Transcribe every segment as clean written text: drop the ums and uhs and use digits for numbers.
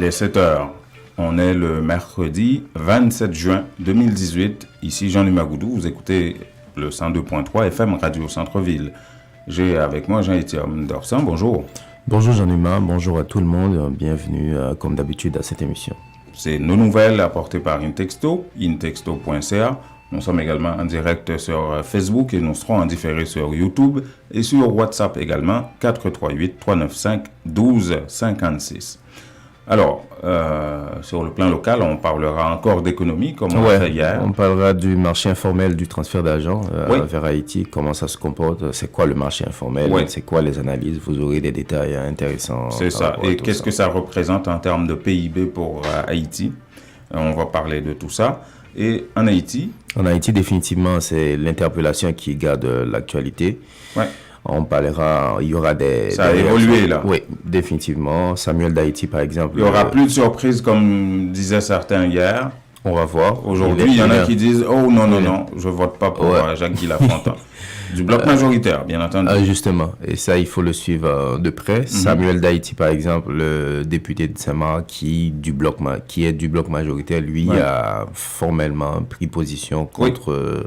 Il est 7 heures. On est le mercredi 27 juin 2018. Ici Jean-Louis Magoudou. Vous écoutez le 102.3 FM Radio Centre-Ville. J'ai avec moi Jean-Étienne Dorsan. Bonjour. Bonjour Jean-Humain, bonjour à tout le monde. Bienvenue comme d'habitude à cette émission. C'est nos nouvelles apportées par Intexto, intexto.ca. Nous sommes également en direct sur Facebook et nous serons en différé sur YouTube et sur WhatsApp également, 438-395-1256. Alors, sur le plan local, on parlera encore d'économie, comme on l'a fait hier. On parlera du marché informel du transfert d'argent vers Haïti, comment ça se comporte, c'est quoi le marché informel, c'est quoi les analyses, vous aurez des détails intéressants. C'est ça, et qu'est-ce que ça représente en termes de PIB pour Haïti. On va parler de tout ça. Et en Haïti, définitivement, c'est l'interpellation qui garde l'actualité. Ouais. On parlera, il y aura Ça a évolué là. Oui, définitivement. Samuel d'Haïti, par exemple. Il n'y aura plus de surprises comme disaient certains hier. On va voir. Aujourd'hui, il y en a qui disent « Oh non, je ne vote pas pour Jacques-Guy Lafontaine ». Du bloc majoritaire, bien entendu. Justement, et ça, il faut le suivre de près. Samuel d'Haïti, par exemple, le député de Saint-Marc, qui est du bloc majoritaire, lui a formellement pris position contre...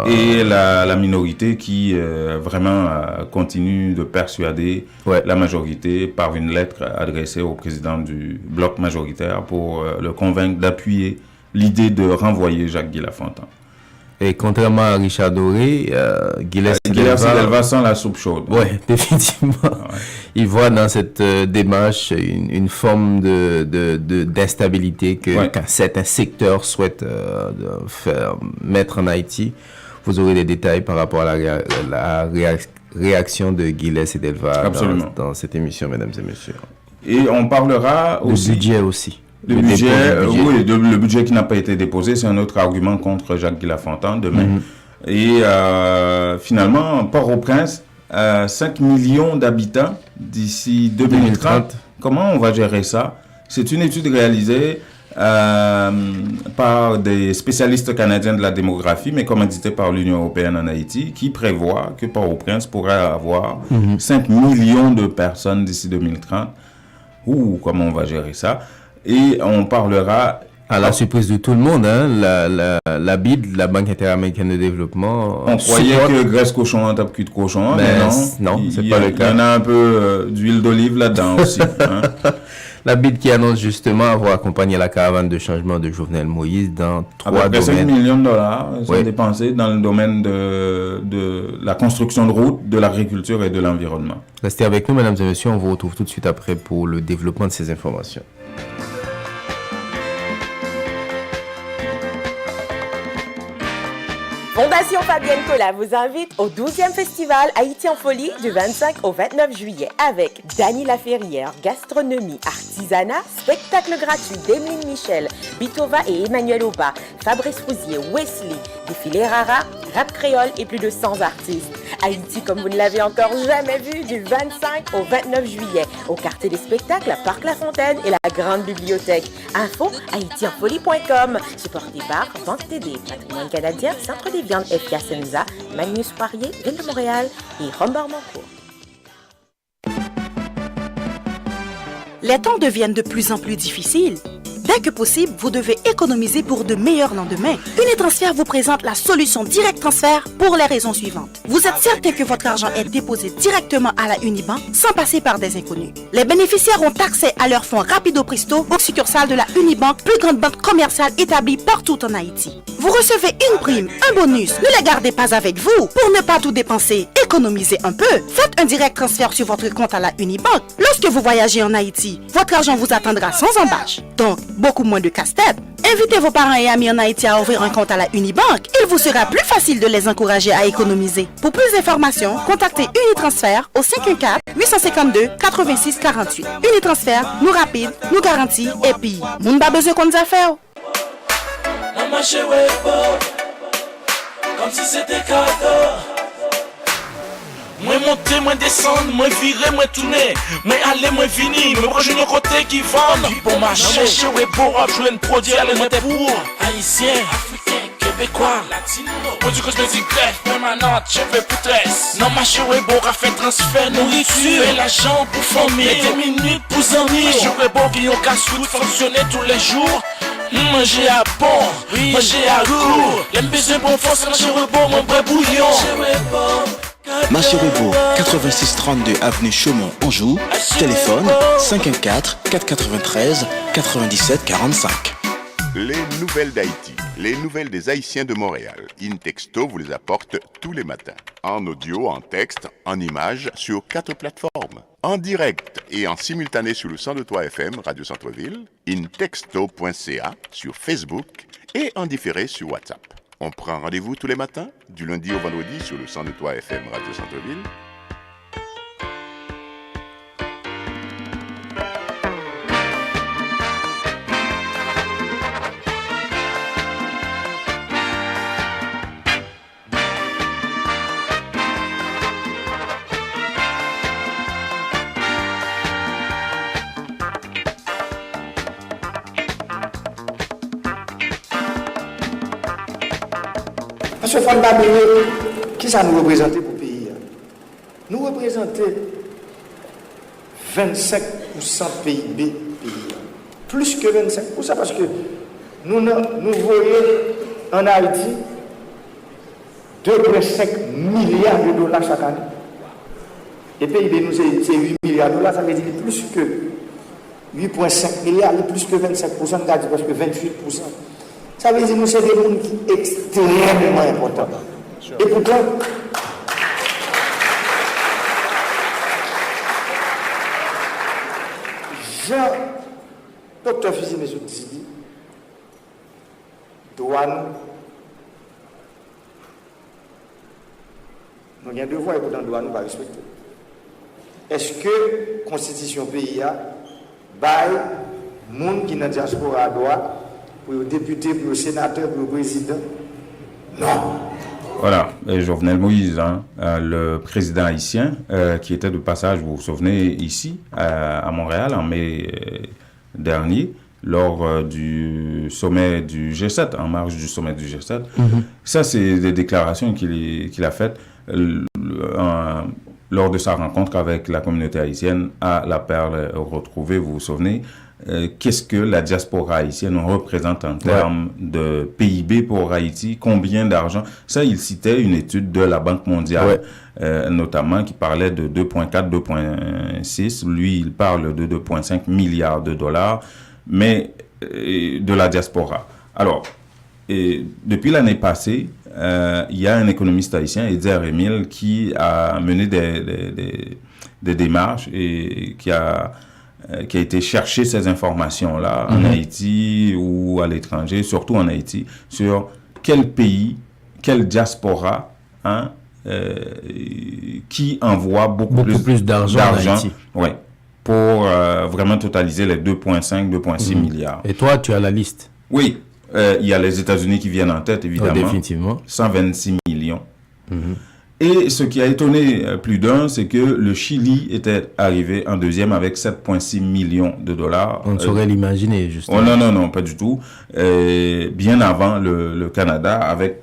Et la minorité qui vraiment continue de persuader la majorité par une lettre adressée au président du bloc majoritaire pour le convaincre d'appuyer l'idée de renvoyer Jacques-Guy Lafontaine. Et contrairement à Richard Doré, Guilherme Delva sent la soupe chaude. Oui, définitivement. Il voit dans cette démarche une forme d'instabilité qu'un certain secteur souhaite mettre en Haïti. Vous aurez des détails par rapport à la réaction de Guilherme Delva dans cette émission, mesdames et messieurs. Et on parlera aussi... Le budget aussi. Le budget qui n'a pas été déposé, c'est un autre argument contre Jacques-Guy Lafontaine demain. Et finalement, Port-au-Prince, 5 millions d'habitants d'ici 2030. Comment on va gérer ça? C'est une étude réalisée par des spécialistes canadiens de la démographie, mais commanditée par l'Union européenne en Haïti, qui prévoit que Port-au-Prince pourrait avoir 5 millions de personnes d'ici 2030. Comment on va gérer ça? Et on parlera... À la surprise de tout le monde, la BID, la Banque interaméricaine de développement... On croyait que graisse cochon en tape cul de cochon, mais non, c'est pas le cas. Il y en a un peu d'huile d'olive là-dedans aussi. La BID qui annonce justement avoir accompagné la caravane de changement de Jovenel Moïse dans 3 domaines. 5 millions de dollars sont dépensés dans le domaine de la construction de routes, de l'agriculture et de l'environnement. Restez avec nous, mesdames et messieurs, on vous retrouve tout de suite après pour le développement de ces informations. Fondation Fabienne Colas vous invite au 12e festival Haïti en folie du 25 au 29 juillet avec Dany Laferrière, gastronomie, artisanat, spectacle gratuit d'Emeline Michel, Bitova et Emmanuel Auba, Fabrice Fouzier, Wesley, défilé rara, rap créole et plus de 100 artistes. Haïti comme vous ne l'avez encore jamais vu du 25 au 29 juillet au quartier des spectacles, Parc La Fontaine et la Grande Bibliothèque. Info haïtienfolie.com, supporté par Banque TD, Patrimoine canadien, Centre des viandes FIA Senza, Magnus Poirier, Ville de Montréal et Rombard Moncourt. Les temps deviennent de plus en plus difficiles. Dès que possible, vous devez économiser pour de meilleurs lendemains. Unitransfert vous présente la solution Direct Transfert pour les raisons suivantes. Vous êtes certain que votre argent est déposé directement à la Unibank sans passer par des inconnus. Les bénéficiaires ont accès à leurs fonds rapido presto aux succursales de la Unibank, plus grande banque commerciale établie partout en Haïti. Vous recevez une prime, un bonus. Ne les gardez pas avec vous. Pour ne pas tout dépenser, économisez un peu. Faites un direct transfert sur votre compte à la Unibank. Lorsque vous voyagez en Haïti, votre argent vous attendra sans embâche. Donc, beaucoup moins de casse-tête. Invitez vos parents et amis en Haïti à ouvrir un compte à la Unibank. Il vous sera plus facile de les encourager à économiser. Pour plus d'informations, contactez Unitransfert au 514-852-8648. Unitransfert, nous rapide, nous garantit et puis, moun ba besoin qu'on nous a fait. Comme si c'était cadeau. Moi monter, moi descendre, moi virer, moi tourner, moi aller, moi venir, moi rejoindre le côté qui vend. Bon marché, ouais, pour jouer un produit, aller moi pour haïtien, africain, avec quoi? Latino. Produit cosmétique greffe permanente, cheveux pour tresse. Non, ma chérie, bon, a fait transfert nourriture. Et l'argent pour famille, et 10 minutes pour amis. Ma chérie, bon, qui ont casse-route, fonctionner tous les jours. Manger à bon, manger à goût. L'aime baiser bon force, ma chérie, bon, mon vrai bouillon. Marché Rebo, 8632 avenue Chaumont, Anjou. Téléphone 514-493-9745. Les nouvelles d'Haïti, les nouvelles des Haïtiens de Montréal. Intexto vous les apporte tous les matins. En audio, en texte, en images, sur 4 plateformes. En direct et en simultané sur le 102.3 FM, Radio Centre-Ville, intexto.ca, sur Facebook et en différé sur WhatsApp. On prend rendez-vous tous les matins, du lundi au vendredi sur le 102.3 FM, Radio Centre-Ville. Monsieur Fondabé, qui ça nous représente pour le pays? Nous représentons 25% PIB pays. Plus que 25%, parce que nous voyons en Haïti 2,5 milliards de dollars chaque année. Et PIB nous c'est 8 milliards de dollars, ça veut dire plus que 8,5 milliards, plus que 25%, nous avons presque 28%. Ça veut dire que nous sommes des gens qui sont extrêmement importants. Et pourtant, Dr. Fizi Messoud dit, douane, nous avons devoir et pourtant douane nous pas respecter. Est-ce que la constitution pays a bail monde qui dans la diaspora droit pour le député, pour le sénateur, pour le président? Non. Voilà, et Jovenel Moïse, le président haïtien, qui était de passage, vous vous souvenez, ici, à Montréal, en mai dernier, lors du sommet du G7, en marge du sommet du G7. Ça, c'est des déclarations qu'il a faites lors de sa rencontre avec la communauté haïtienne à La Perle retrouvée, vous vous souvenez. Qu'est-ce que la diaspora haïtienne représente en termes de PIB pour Haïti? Combien d'argent? Ça, il citait une étude de la Banque mondiale, notamment, qui parlait de 2,4, 2,6. Lui, il parle de 2,5 milliards de dollars, mais de la diaspora. Alors, depuis l'année passée, il y a un économiste haïtien, Edzer Emile, qui a mené des démarches et qui a été chercher ces informations-là en Haïti ou à l'étranger, surtout en Haïti, sur quel pays, quelle diaspora qui envoie beaucoup plus d'argent pour vraiment totaliser les 2,5, 2,6 milliards. Et toi, tu as la liste? Oui, il y a les États-Unis qui viennent en tête, évidemment. Définitivement. 126 millions. Et ce qui a étonné plus d'un, c'est que le Chili était arrivé en deuxième avec 7,6 millions de dollars. On ne saurait l'imaginer, justement. Oh, non, pas du tout. Bien avant le Canada avec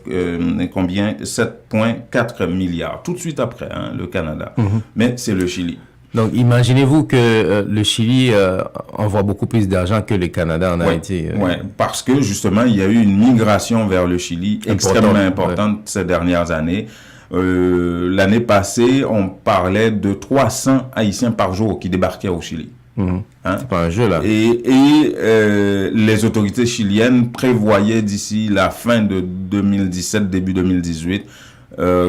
combien? 7,4 milliards. Tout de suite après, le Canada. Mais c'est le Chili. Donc, imaginez-vous que le Chili envoie beaucoup plus d'argent que le Canada en Haïti. Oui, parce que justement, il y a eu une migration vers le Chili extrêmement importante ces dernières années. L'année passée, on parlait de 300 Haïtiens par jour qui débarquaient au Chili. C'est pas un jeu, là. Et les autorités chiliennes prévoyaient d'ici la fin de 2017, début 2018,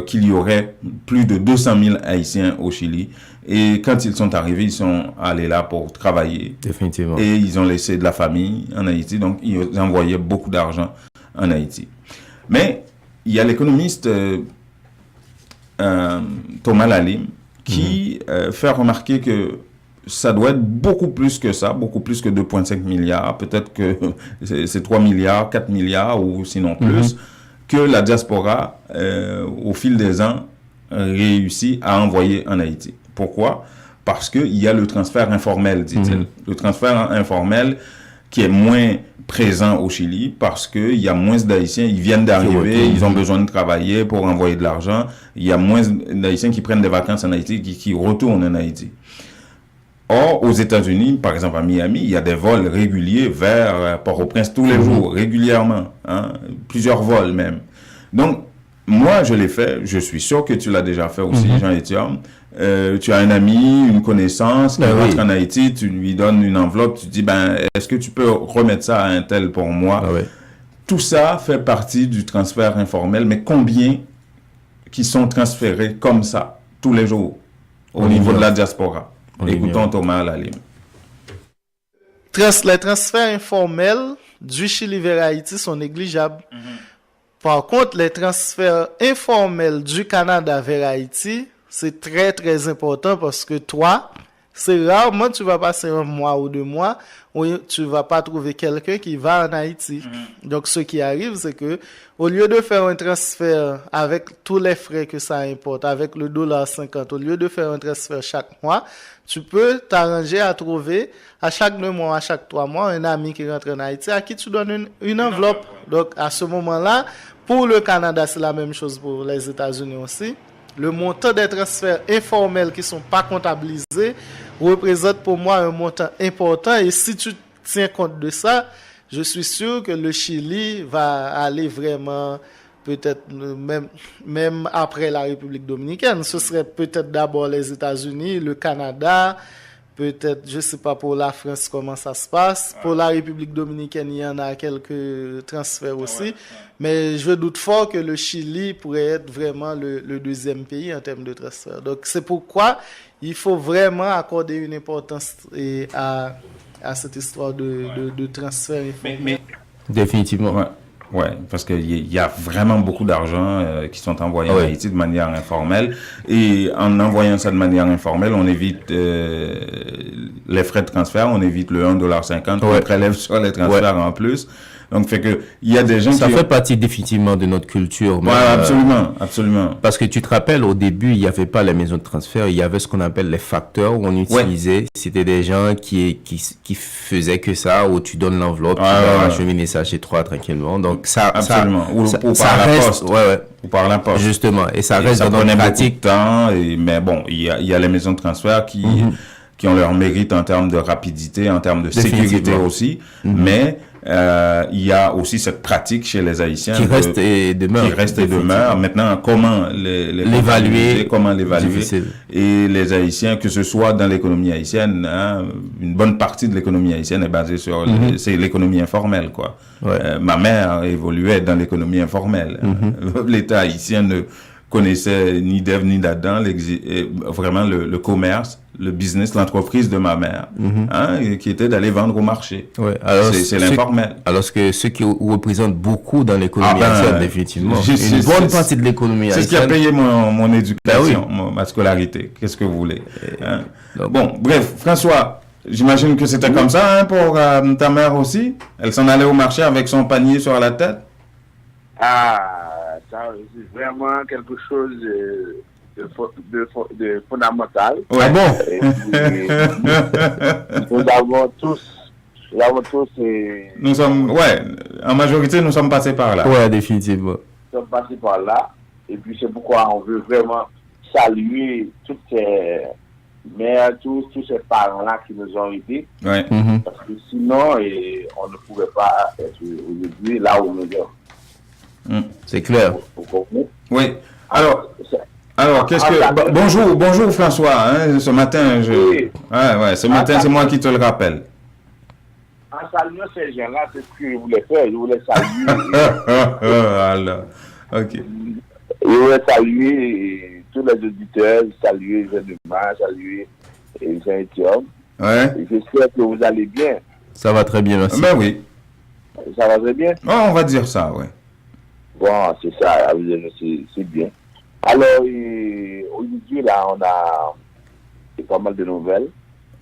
qu'il y aurait plus de 200 000 Haïtiens au Chili. Et quand ils sont arrivés, ils sont allés là pour travailler. Définitivement. Et ils ont laissé de la famille en Haïti, donc ils envoyaient beaucoup d'argent en Haïti. Mais il y a l'économiste Thomas Lalim qui fait remarquer que ça doit être beaucoup plus que ça, beaucoup plus que 2,5 milliards, peut-être que c'est 3 milliards, 4 milliards ou sinon plus, que la diaspora, au fil des ans, réussit à envoyer en Haïti. Pourquoi? Parce qu'il y a le transfert informel, dit-il. Le transfert informel, qui est moins présent au Chili parce qu'il y a moins d'Haïtiens, ils viennent d'arriver, ils ont besoin de travailler pour envoyer de l'argent. Il y a moins d'Haïtiens qui prennent des vacances en Haïti, qui retournent en Haïti. Or, aux États-Unis, par exemple à Miami, il y a des vols réguliers vers Port-au-Prince tous les jours, régulièrement, hein, plusieurs vols même. Donc, moi, je l'ai fait, je suis sûr que tu l'as déjà fait aussi, Jean-Étienne. Tu as un ami, une connaissance qui rentre en Haïti, tu lui donnes une enveloppe, tu dis, est-ce que tu peux remettre ça à un tel pour moi? Tout ça fait partie du transfert informel, mais combien qui sont transférés comme ça, tous les jours, au niveau de la diaspora? Écoutons Thomas Lalim. Les transferts informels du Chili vers Haïti sont négligeables. Par contre, les transferts informels du Canada vers Haïti, c'est très très important parce que toi, c'est rarement tu vas passer un mois ou 2 mois où tu vas pas trouver quelqu'un qui va en Haïti. Donc ce qui arrive, c'est que au lieu de faire un transfert avec tous les frais que ça importe, avec le $50, au lieu de faire un transfert chaque mois, tu peux t'arranger à trouver à chaque 2 mois, à chaque 3 mois, un ami qui rentre en Haïti à qui tu donnes une enveloppe. Donc à ce moment-là, pour le Canada, c'est la même chose pour les États-Unis aussi. Le montant des transferts informels qui ne sont pas comptabilisés représente pour moi un montant important. Et si tu tiens compte de ça, je suis sûr que le Chili va aller vraiment, peut-être même après la République dominicaine. Ce serait peut-être d'abord les États-Unis, le Canada, peut-être, je ne sais pas pour la France comment ça se passe. Pour la République dominicaine, il y en a quelques transferts aussi. Mais je doute fort que le Chili pourrait être vraiment le deuxième pays en termes de transfert. Donc, c'est pourquoi il faut vraiment accorder une importance à cette histoire de transfert. Mais définitivement. Ouais, parce qu'il y a vraiment beaucoup d'argent qui sont envoyés en Haïti de manière informelle. Et en envoyant ça de manière informelle, on évite les frais de transfert, on évite le $1,50 qu'on prélève sur les transferts en plus. Donc, fait que, il y a des gens ça fait partie définitivement de notre culture. Ouais, absolument, absolument. Parce que tu te rappelles, au début, il n'y avait pas les maisons de transfert, il y avait ce qu'on appelle les facteurs où on utilisait. C'était des gens qui faisaient que ça, où tu donnes l'enveloppe, tu vas acheminer ça chez toi tranquillement. Donc, ça, absolument. Ou ça par la reste, poste. Ou par la poste. Justement. Et ça reste dans notre pratique. Temps, mais bon, il y a les maisons de transfert qui ont leur mérite en termes de rapidité, en termes de sécurité aussi. Mais, il y a aussi cette pratique chez les Haïtiens qui reste et demeure. Maintenant, comment l'évaluer, et les Haïtiens, que ce soit dans l'économie haïtienne, hein, une bonne partie de l'économie haïtienne est basée sur c'est l'économie informelle, quoi. Ma mère évoluait dans l'économie informelle. L'État haïtien ne connaissait ni d'Ève ni d'Adam, vraiment le commerce, le business, l'entreprise de ma mère, qui était d'aller vendre au marché. C'est l'informel. Alors que ceux qui représentent beaucoup dans l'économie haïtienne, définitivement. Une bonne partie de l'économie haïtienne. C'est ce qui a payé mon éducation, ma scolarité. Qu'est-ce que vous voulez? Bon, bref, François, j'imagine que c'était comme ça pour ta mère aussi. Elle s'en allait au marché avec son panier sur la tête. Ça, c'est vraiment quelque chose de fondamental. Ouais, bon. Nous avons tous. Nous sommes, en majorité, nous sommes passés par là. Ouais, définitivement. Nous sommes passés par là. Et puis, c'est pourquoi on veut vraiment saluer toutes ces mères, tous ces parents-là qui nous ont aidés. Ouais. Parce que sinon, on ne pouvait pas être aujourd'hui là où nous sommes. C'est clair. Oui. Alors, qu'est-ce que... Bonjour François, hein, ce matin, ce matin, c'est moi qui te le rappelle. En saluant ces gens-là, c'est ce que je voulais faire. Je voulais saluer... Alors, ok. Je voulais saluer tous les auditeurs, saluer Jean-Demas, saluer Jean-Étienne. Ouais. J'espère que vous allez bien. Ça va très bien, merci. Ben oui. Ça va très bien? Oh, on va dire ça, ouais. Bon, c'est ça, c'est bien. Alors, aujourd'hui, là, on a pas mal de nouvelles.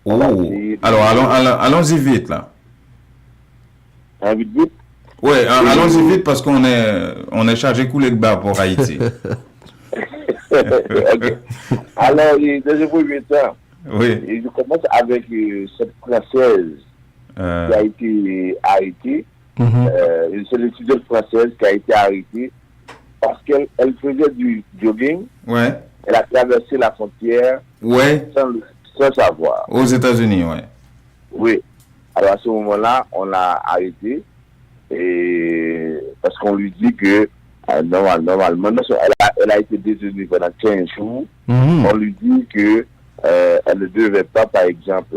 Oh. Alors, allons-y vite, là. Vite? Oui, allons-y vite parce qu'on est chargé couler de bas pour Haïti. Okay. Alors, dans un premier temps, je commence avec cette Française a été arrêtée. C'est l'étudiante française qui a été arrêtée parce qu'elle faisait du jogging. Ouais. Elle a traversé la frontière sans savoir. Aux États-Unis, ouais. Oui. Alors à ce moment-là, on l'a arrêtée et parce qu'on lui dit que normalement, elle a été détenue pendant 15 jours. On lui dit que elle ne devait pas, par exemple,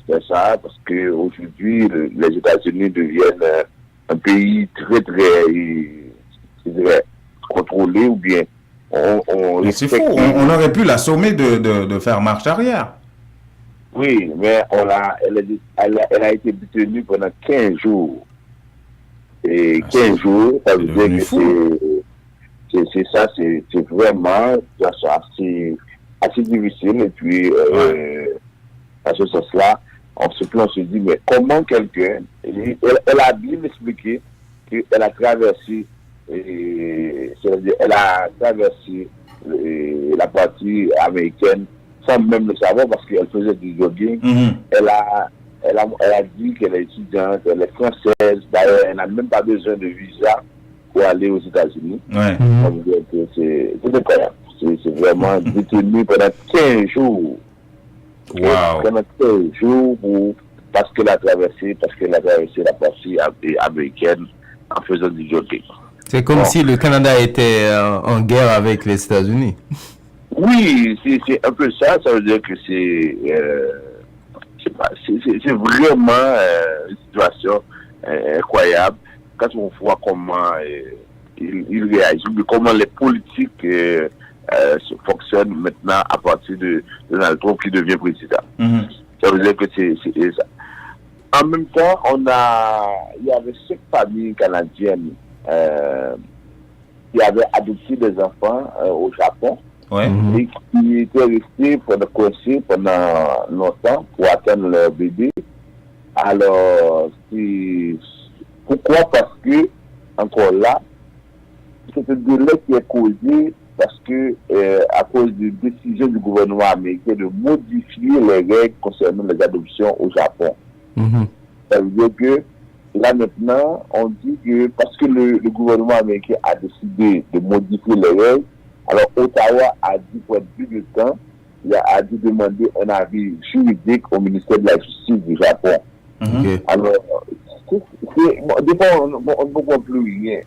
faire ça parce que aujourd'hui, les États-Unis deviennent un pays très, très contrôlé ou bien c'est fou, on aurait pu l'assommer de faire marche arrière. Oui, mais elle a été détenue pendant 15 jours. Et 15 jours, ça veut dire que c'est vraiment assez difficile. Et puis, à ce sens-là, on se dit, mais comment quelqu'un, elle a bien expliqué qu'elle a traversé, c'est-à-dire, elle a traversé la partie américaine sans même le savoir parce qu'elle faisait du jogging. Elle a dit qu'elle est étudiante, elle est française, d'ailleurs, elle n'a même pas besoin de visa pour aller aux États-Unis. C'est incroyable. C'est vraiment détenu pendant 15 jours. Wow. Pendant 15 jours parce qu'elle a traversé la partie américaine en faisant du jogging. C'est comme si le Canada était en guerre avec les États-Unis. Oui, c'est un peu ça. Ça veut dire que c'est vraiment une situation incroyable quand on voit comment il réagit, comment les politiques fonctionnent maintenant à partir de Donald Trump qui devient président. Ça veut dire que c'est ça. En même temps, il y avait 5 familles canadiennes qui avaient adopté des enfants au Japon. Et qui étaient restés coincés pendant longtemps pour attendre leur bébé. Alors, pourquoi? Parce que, encore là, c'est un délai qui est causé parce que, à cause d'une décision du gouvernement américain de modifier les règles concernant les adoptions au Japon. Ça veut dire que, là maintenant, on dit que parce que le gouvernement américain a décidé de modifier les règles, alors Ottawa a dit pour être plus de temps, il a dû demander un avis juridique au ministère de la Justice du Japon. Alors, des fois, on ne comprend plus rien.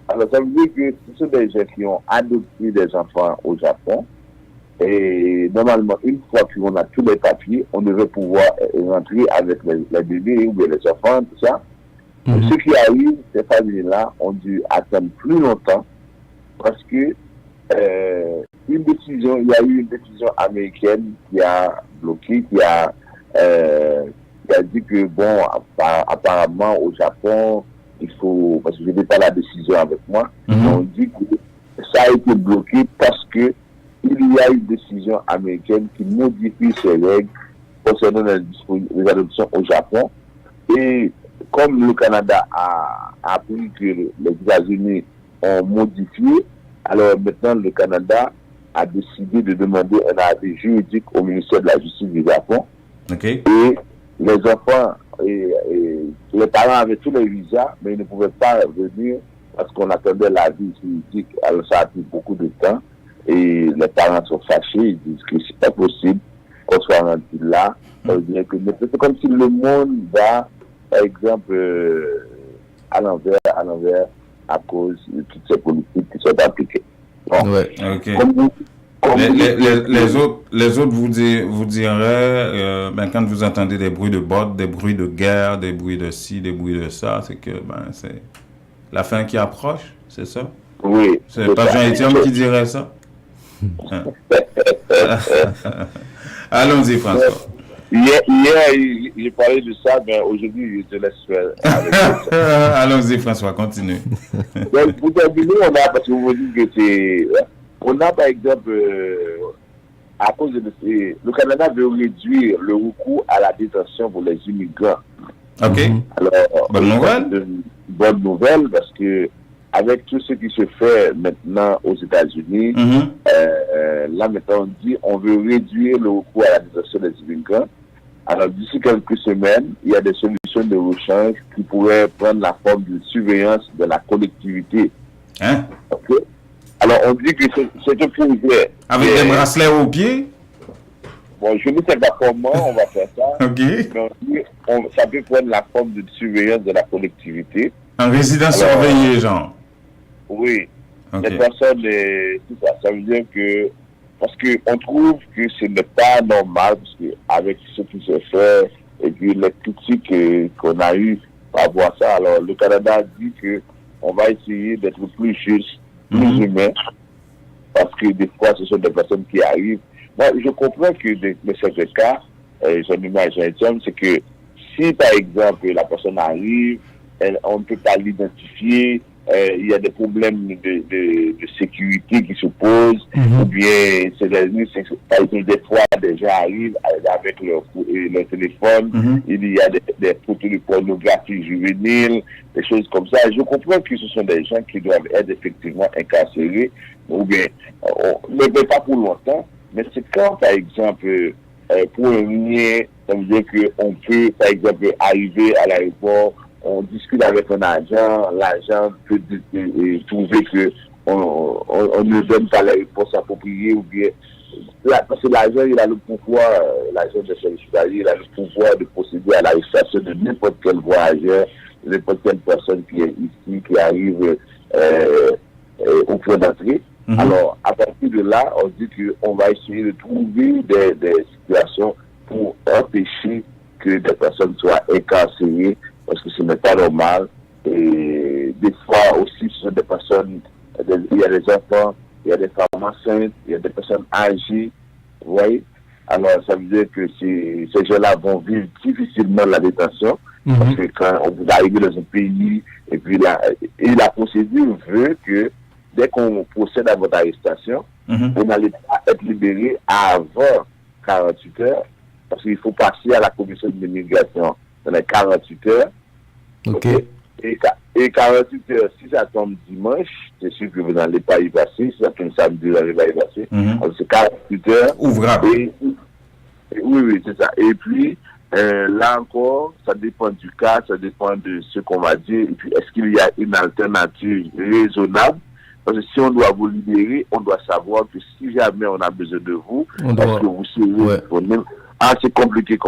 Alors, ça veut dire que ce sont des gens qui ont adopté des enfants au Japon. Et normalement, une fois qu'on a tous les papiers, on devrait pouvoir rentrer avec les bébés ou les enfants, tout ça. Ce qui arrive, ces familles-là ont dû attendre plus longtemps parce que il y a eu une décision américaine qui a bloqué, qui a dit que bon, apparemment au Japon, il faut, parce que je n'ai pas la décision avec moi, on dit que ça a été bloqué parce que il y a une décision américaine qui modifie ces règles concernant les adoptions au Japon. Et comme le Canada a appris que les États-Unis ont modifié, alors maintenant le Canada a décidé de demander un avis juridique au ministère de la Justice du Japon. Et les enfants, les parents avaient tous les visas, mais ils ne pouvaient pas venir parce qu'on attendait l'avis juridique. Alors ça a pris beaucoup de temps et les parents sont fâchés, ils disent que c'est pas possible qu'on soit rendu là. Ça veut dire que c'est comme si le monde va, par exemple, à l'envers à cause de toutes ces politiques qui sont appliquées. Bon. Les autres vous diraient, quand vous entendez des bruits de bottes, des bruits de guerre, des bruits de ci, des bruits de ça, c'est que c'est la fin qui approche, c'est ça? Oui. C'est pas Jean-Étienne qui dirait ça? Allons-y, François. Hier, j'ai parlé de ça, mais aujourd'hui, je te laisse faire. Allons-y, François, continue. Donc, pour terminer, parce que vous me dites que on a par exemple, à cause de le Canada veut réduire le recours à la détention pour les immigrants. Alors, bonne nouvelle, parce que avec tout ce qui se fait maintenant aux États-Unis, là maintenant on dit on veut réduire le recours à la détention des immigrants. Alors, d'ici quelques semaines, il y a des solutions de rechange qui pourraient prendre la forme de surveillance de la collectivité. Hein? Okay? Alors, on dit que c'est un projet. Avec des bracelets aux pieds? Bon, je ne sais pas comment on va faire ça. OK. Mais on dit ça peut prendre la forme de surveillance de la collectivité. En résidence surveillée, genre? Oui. Okay. Les personnes, c'est ça. Ça veut dire que, parce qu'on trouve que ce n'est pas normal, parce qu'avec ce qui s'est fait, et puis les critiques qu'on a eues par rapport à ça, alors le Canada dit qu'on va essayer d'être plus juste, plus humain, parce que des fois, ce sont des personnes qui arrivent. Moi, je comprends que dans certains cas, son image intime, c'est que si, par exemple, la personne arrive, on ne peut pas l'identifier, il y a des problèmes de sécurité qui se posent, ou bien des fois des gens arrivent avec leur téléphone, il y a des photos de pornographie juvénile, des choses comme ça. Je comprends que ce sont des gens qui doivent être effectivement incarcérés, ou bien, mais pas pour longtemps, mais c'est quand, par exemple, pour un lien, ça veut dire qu'on peut, par exemple, arriver à l'aéroport, on discute avec un agent, l'agent peut trouver que on ne donne pas la réponse appropriée, ou bien parce que l'agent, il a le pouvoir, l'agent de service hospitalier, il a le pouvoir de procéder à l'arrestation de n'importe quel voyageur, n'importe quelle personne qui est ici, qui arrive au point d'entrée. Alors, à partir de là, on dit qu'on va essayer de trouver des situations pour empêcher que des personnes soient incarcérées, parce que ce n'est pas normal. Et des fois aussi, ce sont des personnes, il y a des enfants, il y a des femmes enceintes, il y a des personnes âgées, vous voyez. Alors, ça veut dire que ces gens-là vont vivre difficilement la détention, parce que quand on vous arrive dans un pays, et puis la procédure veut que dès qu'on procède à votre arrestation, vous n'allez pas être libéré avant 48 heures, parce qu'il faut passer à la commission de l'immigration dans les 48 heures. OK. Et 48 heures, si ça tombe dimanche, c'est sûr que vous n'allez pas y passer. Si ça tombe samedi, vous n'allez pas y passer. Alors, c'est 48 heures. Ouvrable. Oui, c'est ça. Et puis, là encore, ça dépend du cas, ça dépend de ce qu'on va dire. Et puis, est-ce qu'il y a une alternative raisonnable? Parce que si on doit vous libérer, on doit savoir que si jamais on a besoin de vous, est-ce que vous serez disponible? Ah, c'est compliqué.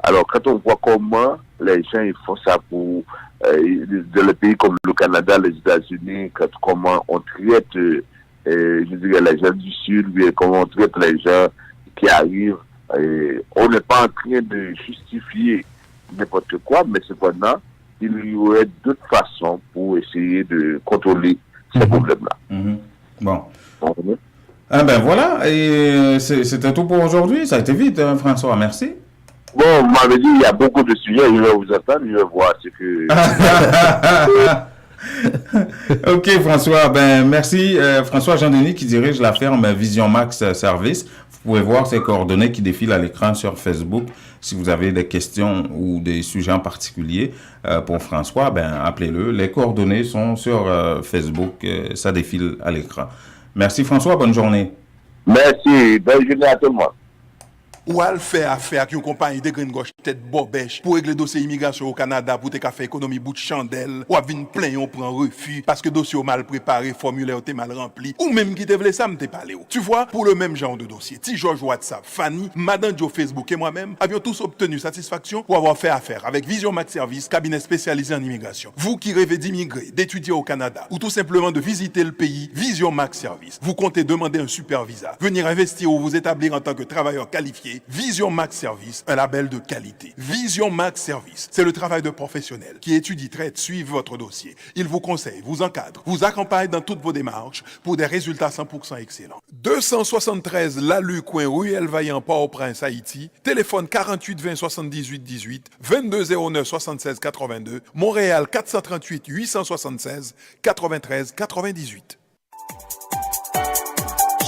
Alors, quand on voit comment les gens ils font ça pour dans les pays comme le Canada, les États-Unis, comment on traite, je dirais, les gens du Sud, bien, comment on traite les gens qui arrivent, on n'est pas en train de justifier n'importe quoi, mais cependant, il y aurait d'autres façons pour essayer de contrôler ces problèmes-là. Bon. Ah ben voilà, et c'était tout pour aujourd'hui. Ça a été vite, hein, François, merci. Bon, vous m'avez dit, il y a beaucoup de sujets, je vais vous attendre, je vais voir ce que... Ok, François, ben merci. François Jean-Denis qui dirige la ferme Vision Max Service. Vous pouvez voir ses coordonnées qui défilent à l'écran sur Facebook. Si vous avez des questions ou des sujets en particulier pour François, ben appelez-le. Les coordonnées sont sur Facebook, ça défile à l'écran. Merci François, bonne journée. Merci, bonne journée à tout le monde. Ou al fait affaire avec une compagnie de green gauche tête bobèche pour régler dossier immigration au Canada pour te faire économie bout de chandelle ou à vinn plein on prend refus parce que dossier mal préparé, formulaire t'es mal rempli ou même qui te voulait ça me t'es parlé. Tu vois, pour le même genre de dossier, Ti George WhatsApp, Fanny, Madame Joe Facebook et moi-même avions tous obtenu satisfaction pour avoir fait affaire avec Vision Max Service, cabinet spécialisé en immigration. Vous qui rêvez d'immigrer, d'étudier au Canada ou tout simplement de visiter le pays, Vision Max Service. Vous comptez demander un super visa, venir investir ou vous établir en tant que travailleur qualifié. Vision Max Service, un label de qualité. Vision Max Service, c'est le travail de professionnels qui étudie, traite, suivent votre dossier. Il vous conseille, vous encadre, vous accompagne dans toutes vos démarches pour des résultats 100% excellents. 273 Lalu coin Ruelle Vaillant Port-au-Prince, Haïti. Téléphone 48 20 78 18 22 09 76 82. Montréal 438 876 93 98.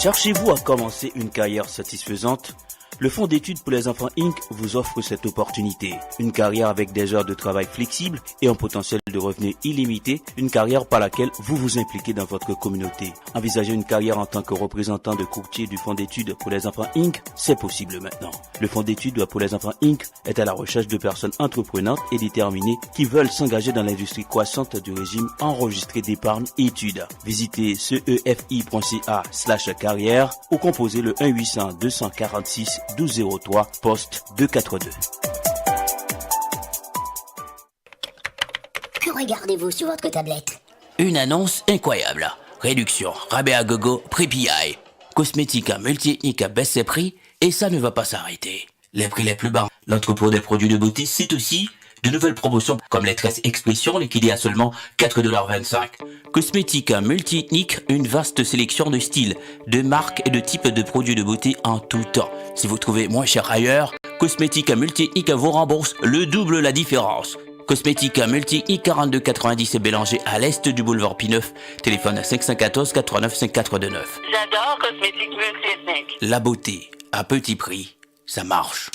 Cherchez-vous à commencer une carrière satisfaisante? Le Fonds d'études pour les enfants Inc. vous offre cette opportunité. Une carrière avec des heures de travail flexibles et un potentiel de revenus illimité. Une carrière par laquelle vous vous impliquez dans votre communauté. Envisager une carrière en tant que représentant de courtier du Fonds d'études pour les enfants Inc. C'est possible maintenant. Le Fonds d'études pour les enfants Inc. est à la recherche de personnes entreprenantes et déterminées qui veulent s'engager dans l'industrie croissante du régime enregistré d'épargne et études. Visitez cefi.ca/carrière ou composez le 1-800-246-1203 poste 242. Que regardez-vous sur votre tablette? Une annonce incroyable. Réduction, rabais à gogo, prix PI. Cosmétique multi-ethnique baisse ses prix et ça ne va pas s'arrêter. Les prix les plus bas. L'entrepôt des produits de beauté, c'est aussi de nouvelles promotions comme les tresses expression liquidées à seulement $4,25. Cosmétique multi-ethnique, une vaste sélection de styles, de marques et de types de produits de beauté en tout temps. Si vous trouvez moins cher ailleurs, Cosmétique multi-ethnique vous rembourse le double la différence. Cosmétique multi-ethnique 42,90 et Bélanger à l'est du boulevard P9. Téléphone 514 89 5429. J'adore Cosmétique multi-ethnique. La beauté à petit prix, ça marche.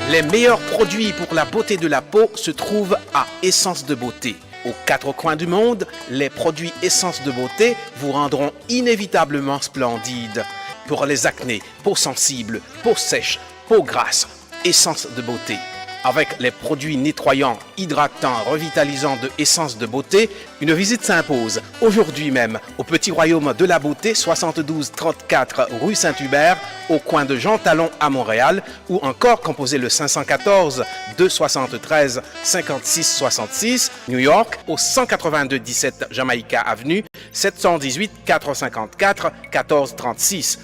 Les meilleurs produits pour la beauté de la peau se trouvent à Essence de Beauté. Aux quatre coins du monde, les produits Essence de Beauté vous rendront inévitablement splendide. Pour les acnés, peau sensible, peau sèche, peau grasse, Essence de Beauté. Avec les produits nettoyants, hydratants, revitalisants de Essence de Beauté, une visite s'impose aujourd'hui même au Petit Royaume de la Beauté, 72 34 rue Saint-Hubert, au coin de Jean Talon à Montréal, ou encore composez le 514 273 56 66, New York, au 182 17 Jamaica Avenue, 718 454 14 36.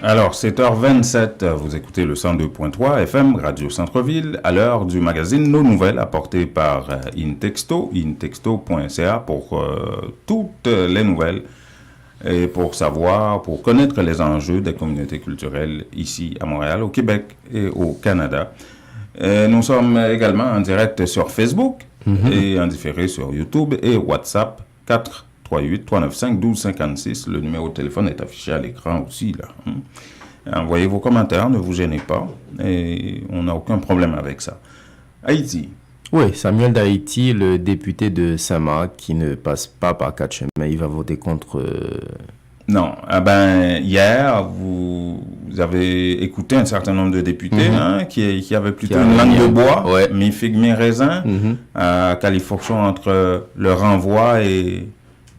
Alors, 7h27, vous écoutez le 102.3 FM, Radio Centre-Ville, à l'heure du magazine Nos Nouvelles, apporté par Intexto, intexto.ca pour toutes les nouvelles et pour savoir, pour connaître les enjeux des communautés culturelles ici à Montréal, au Québec et au Canada. Nous sommes également en direct sur Facebook et en différé sur YouTube et WhatsApp 438-395-1256. Le numéro de téléphone est affiché à l'écran aussi, là. Envoyez vos commentaires, ne vous gênez pas. Et on n'a aucun problème avec ça. Haïti. Oui, Samuel d'Haïti, le député de Saint-Marc, qui ne passe pas par quatre chemins, il va voter contre... Non. Ah ben, hier, vous avez écouté un certain nombre de députés qui avaient plutôt une langue de bois, mi-figue, mi-raisin, à califourchon entre le renvoi et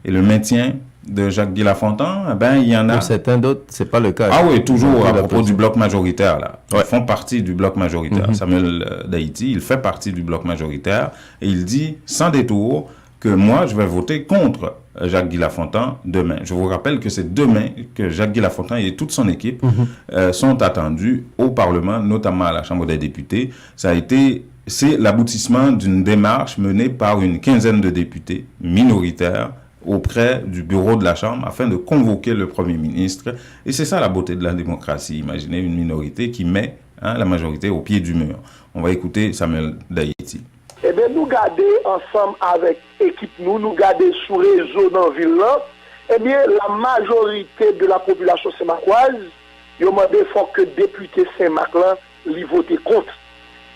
le maintien de Jacques-Guy Lafontaine. Ben, il y en a... Pour certains d'autres, c'est pas le cas. Ah oui, toujours à propos du bloc majoritaire, là. Ils font partie du bloc majoritaire. Samuel d'Haïti, il fait partie du bloc majoritaire et il dit, sans détour, que moi, je vais voter contre Jacques-Guy Lafontaine demain. Je vous rappelle que c'est demain que Jacques-Guy Lafontaine et toute son équipe sont attendus au Parlement, notamment à la Chambre des députés. C'est l'aboutissement d'une démarche menée par une quinzaine de députés minoritaires auprès du bureau de la Chambre afin de convoquer le Premier ministre. Et c'est ça la beauté de la démocratie. Imaginez une minorité qui met la majorité au pied du mur. On va écouter Samuel d'Haïti. Eh bien, nous garder ensemble avec l'équipe, nous garder sous réseau dans la ville là, eh bien, la majorité de la population saint-marcoise, il y a demandé que député Saint-Marc là, lui voter contre.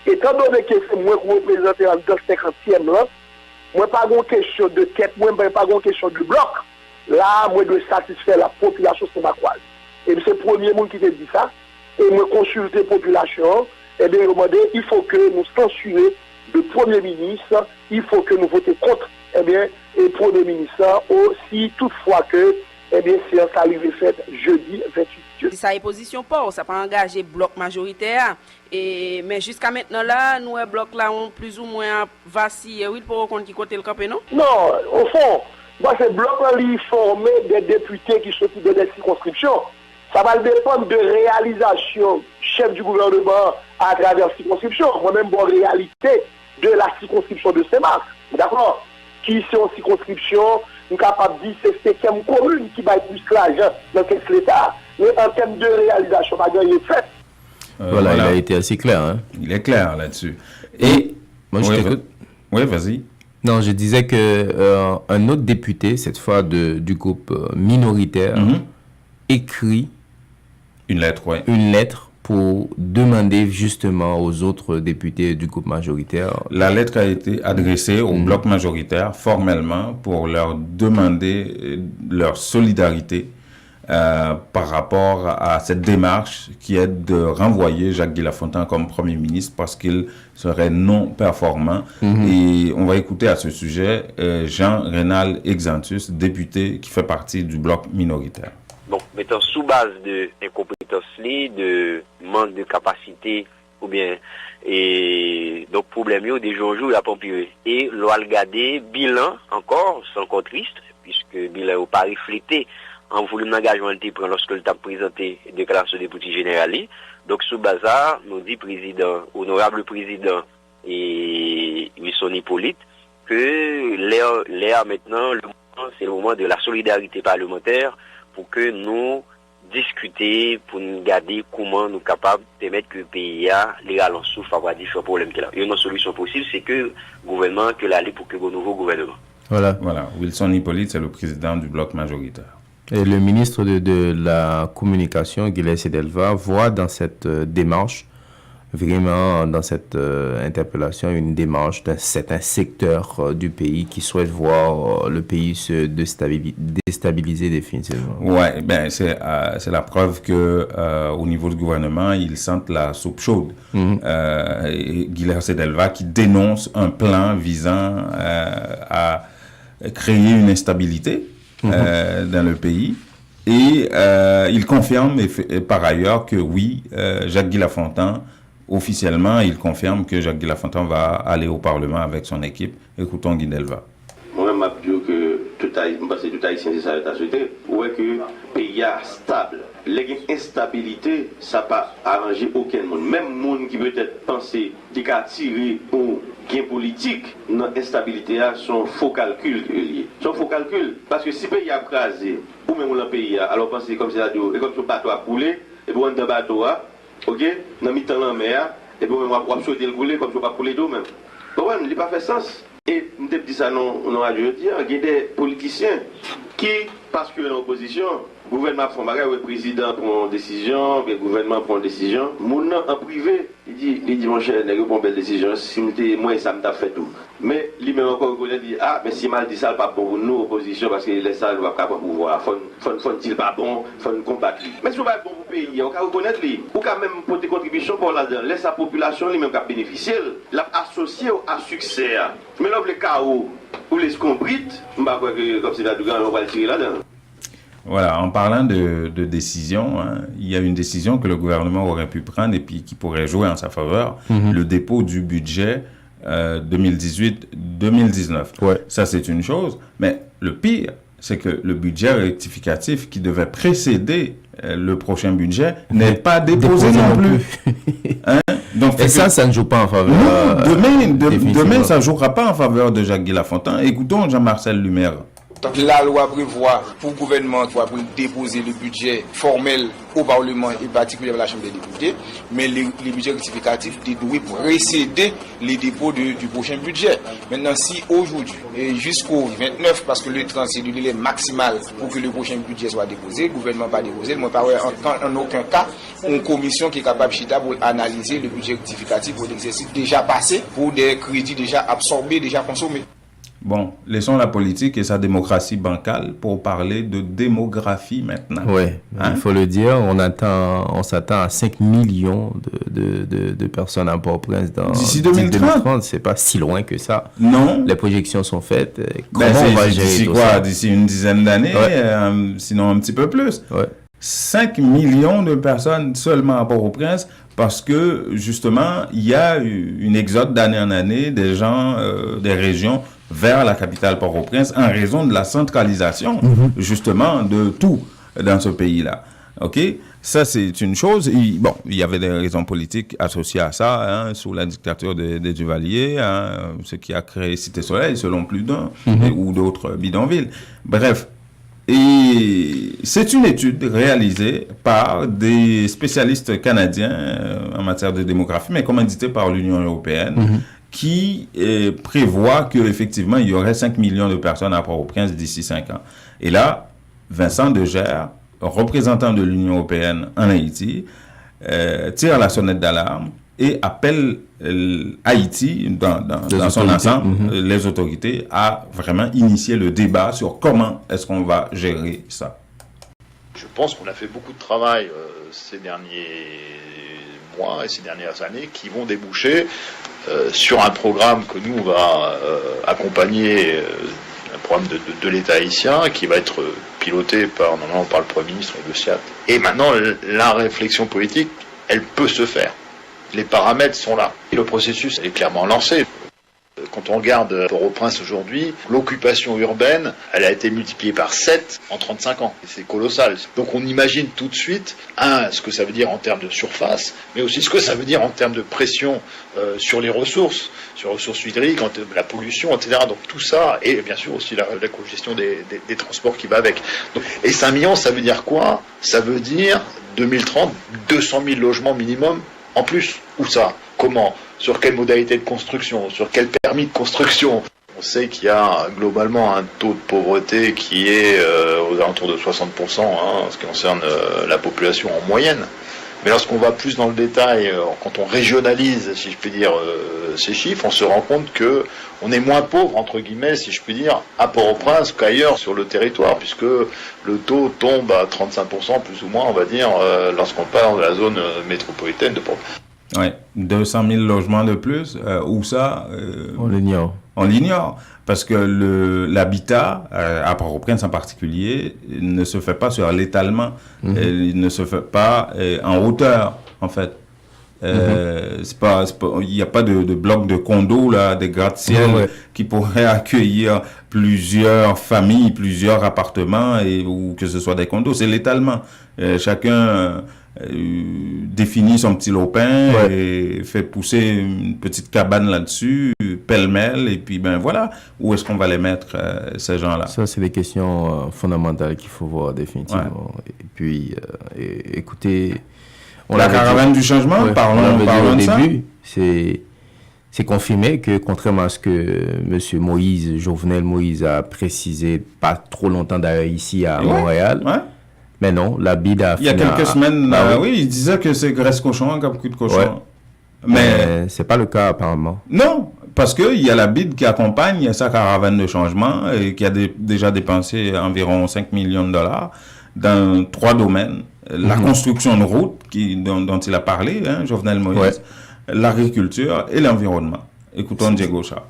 Étant donné que c'est moi qui représente dans le 50e là, moi pas une question de tête, moi pas une question de bloc. Là, moi je dois satisfaire la population saint-marcoise. Et c'est le premier monde qui te dit ça. Et moi consulter la population, et bien demandé, il faut que nous censurions le Premier ministre, il faut que nous votions contre, eh bien, le Premier ministre, aussi toutefois que, eh bien, séance arrivée faite jeudi 28. Ça est position pas, ça pas engagé bloc majoritaire, mais jusqu'à maintenant là, nous les blocs là ont plus ou moins vacillé, oui, pour qu'on qui côté le campé, non? Non, au fond, moi ces blocs là, ils forment des députés qui sont de des circonscriptions. Ça va dépendre de réalisation chef du gouvernement à travers la circonscription. Moi-même, en réalité de la circonscription de Saint-Marc, d'accord? Qui ici en circonscription, nous sommes capables de dire que c'est 5e commune qui va être plus l'argent dans l'État. Mais en termes de réalisation, pas gagné fait. Voilà, il a été assez clair. Hein. Il est clair là-dessus. Et moi, je t'écoute. Oui, vas-y. Non, je disais que un autre député, cette fois du groupe minoritaire, écrit une lettre pour demander justement aux autres députés du groupe majoritaire. La lettre a été adressée au bloc majoritaire formellement pour leur demander leur solidarité par rapport à cette démarche qui est de renvoyer Jacques Guy-Lafontaine comme Premier ministre parce qu'il serait non performant. Et on va écouter à ce sujet Jean-Rénal Exantus, député qui fait partie du bloc minoritaire. Donc, mettant sous base de incompétence, de manque de capacité, ou bien, et donc, problème, des jours en jour, il a pas empiré. Et, l'on a regardé bilan encore, c'est encore triste, puisque bilan n'a pas reflété en volume d'engagement qu'il prend lorsque le temps présenté déclaration des petits généralistes. Donc, sous base ça, nous dit président, honorable président et Wilson Hippolyte, que l'air maintenant, c'est le moment de la solidarité parlementaire pour que nous discuter, pour nous garder comment nous sommes capables de permettre que le pays a les ralentis sous faveur à différents problèmes qu'il a. Et une solution possible, c'est que le gouvernement, que l'aller pour que le nouveau gouvernement. Voilà. Wilson Hippolyte, c'est le président du bloc majoritaire. Et le ministre de la Communication, Guilherme Sedelva, voit dans cette démarche, vraiment dans cette interpellation, une démarche d'un certain secteur du pays qui souhaite voir le pays se déstabiliser définitivement. Ouais, ben c'est la preuve que au niveau du gouvernement, ils sentent la soupe chaude. Guilherme Sedelva qui dénonce un plan visant à créer une instabilité dans le pays. Et il confirme par ailleurs que oui, Jacques Guy-Lafontaine, officiellement, il confirme que Jacques Guy-Lafontaine va aller au Parlement avec son équipe. Écoutons Guy Delva. Moi-même, je dis que tout haïtien, c'est ça, c'est souhaité. Ouais, que le pays est stable. L'instabilité, ça n'a pas arrangé aucun monde. Même monde qui peut-être penser qu'il a tiré au gain politique, dans l'instabilité, son faux calcul lié. Son faux calcul. Parce que si le pays a crasé, ou même le pays, alors pensez comme ça, et comme ce bateau a coulé, et puis on a un bateau, ok, dans le temps de la mer, et puis on va sauter le couler comme ça va couler d'eau même. Bon, il n'a pas fait sens. Et je me dis ça, non, radio dire, il y a des politiciens qui, parce que l'opposition, le gouvernement prend le président prend une décision, le gouvernement prend une décision. Mon en privé, il dit mon cher, il prend une belle décision, si moi ça m'a fait tout. Mais lui-même encore il dit mais si mal dit ça, pas pour nous, opposition, parce que les salles ne vont pas pouvoir, faut-il pas bon, faut combattre. Mais si vous pas bon pour le pays, on peut reconnaître lui, ou quand même porter contribution pour là-dedans, laisse la population lui-même bénéficier, l'a associé à succès. Mais là, le chaos ou les scombrites, je ne sais pas comme c'est là, on va le tirer là-dedans. Voilà, en parlant de décision, il y a une décision que le gouvernement aurait pu prendre et puis qui pourrait jouer en sa faveur, le dépôt du budget 2018-2019. Ça, c'est une chose, mais le pire, c'est que le budget rectificatif qui devait précéder le prochain budget n'est pas déposé non plus. Donc, et ça ne joue pas en faveur. Demain, ça ne jouera pas en faveur de Jacques Guy-Lafontaine. Écoutons Jean-Marcel Lumière. La loi prévoit pour le gouvernement pour déposer le budget formel au Parlement et particulièrement à la Chambre des députés, mais les budgets rectificatifs doivent précéder les dépôts du prochain budget. Maintenant, si aujourd'hui, et jusqu'au 29, parce que le 30 c'est le délai maximal pour que le prochain budget soit déposé, le gouvernement pas déposé, moi pas en aucun cas une commission qui est capable de pour analyser le budget rectificatif pour l'exercice déjà passé, pour des crédits déjà absorbés, déjà consommés. Bon, laissons la politique et sa démocratie bancale pour parler de démographie maintenant. Oui, il faut le dire, on s'attend à 5 millions de personnes à Port-au-Prince d'ici 2030. C'est pas si loin que ça. Non. Les projections sont faites. Comment on va gérer tout ça? D'ici une dizaine d'années, sinon un petit peu plus. 5 millions de personnes seulement à Port-au-Prince parce que justement, il y a une exode d'année en année des gens des régions vers la capitale Port-au-Prince en raison de la centralisation justement de tout dans ce pays-là. Ok, ça c'est une chose. Il y avait des raisons politiques associées à ça, sous la dictature des Duvalier, ce qui a créé Cité Soleil selon plus d'un ou d'autres bidonvilles. Bref, Et c'est une étude réalisée par des spécialistes canadiens en matière de démographie, mais commanditée par l'Union européenne, qui prévoit qu'effectivement, il y aurait 5 millions de personnes à Port-au-Prince d'ici 5 ans. Et là, Vincent Degère, représentant de l'Union européenne en Haïti, tire la sonnette d'alarme et appelle Haïti, dans son ensemble, les autorités, à vraiment initier le débat sur comment est-ce qu'on va gérer ça. Je pense qu'on a fait beaucoup de travail ces derniers mois et ces dernières années qui vont déboucher sur un programme que nous, on va accompagner, un programme de l'État haïtien qui va être piloté normalement par le Premier ministre de SIAT. Et maintenant, la réflexion politique, elle peut se faire. Les paramètres sont là. Et le processus est clairement lancé. Quand on regarde Port-au-Prince aujourd'hui, l'occupation urbaine, elle a été multipliée par 7 en 35 ans. Et c'est colossal. Donc on imagine tout de suite, ce que ça veut dire en termes de surface, mais aussi ce que ça veut dire en termes de pression sur les ressources hydriques, la pollution, etc. Donc tout ça, et bien sûr aussi la co-gestion des transports qui va avec. Donc, et 5 millions, ça veut dire quoi? Ça veut dire, 2030, 200 000 logements minimum en plus. Où ça? Comment? Sur quelle modalité de construction? Sur quel permis de construction? On sait qu'il y a globalement un taux de pauvreté qui est aux alentours de 60%, en ce qui concerne la population en moyenne. Mais lorsqu'on va plus dans le détail, quand on régionalise, si je puis dire, ces chiffres, on se rend compte que on est moins pauvre, entre guillemets, si je puis dire, à Port-au-Prince qu'ailleurs sur le territoire, puisque le taux tombe à 35%, plus ou moins, on va dire, lorsqu'on parle de la zone métropolitaine de Port-au-Prince. Oui, 200 000 logements de plus, où ça on l'ignore. On l'ignore, parce que l'habitat, à Port-au-Prince en particulier, ne se fait pas sur l'étalement, il ne se fait pas en hauteur, en fait. Il n'y a pas de bloc de condos, là, des gratte-ciel qui pourraient accueillir plusieurs familles, plusieurs appartements, ou que ce soit des condos. C'est l'étalement. Chacun définit son petit lopin et fait pousser une petite cabane là-dessus, pêle-mêle, et puis ben voilà, où est-ce qu'on va les mettre, ces gens-là? Ça, c'est des questions fondamentales qu'il faut voir définitivement. Et puis, écoutez... La caravane du changement, parlons de ça. C'est confirmé que, contrairement à ce que M. Jovenel Moïse a précisé pas trop longtemps d'ailleurs ici à Montréal, mais non, la BID a... Il y a quelques semaines, oui, il disait que c'est graisse cochon comme coup de cochon. Mais c'est pas le cas apparemment. Non, parce qu'il y a la BID qui accompagne sa caravane de changement et qui a déjà dépensé environ 5 millions de dollars dans 3 domaines. La construction de routes dont il a parlé, Jovenel Moïse, l'agriculture et l'environnement. Écoutons Diego Cha.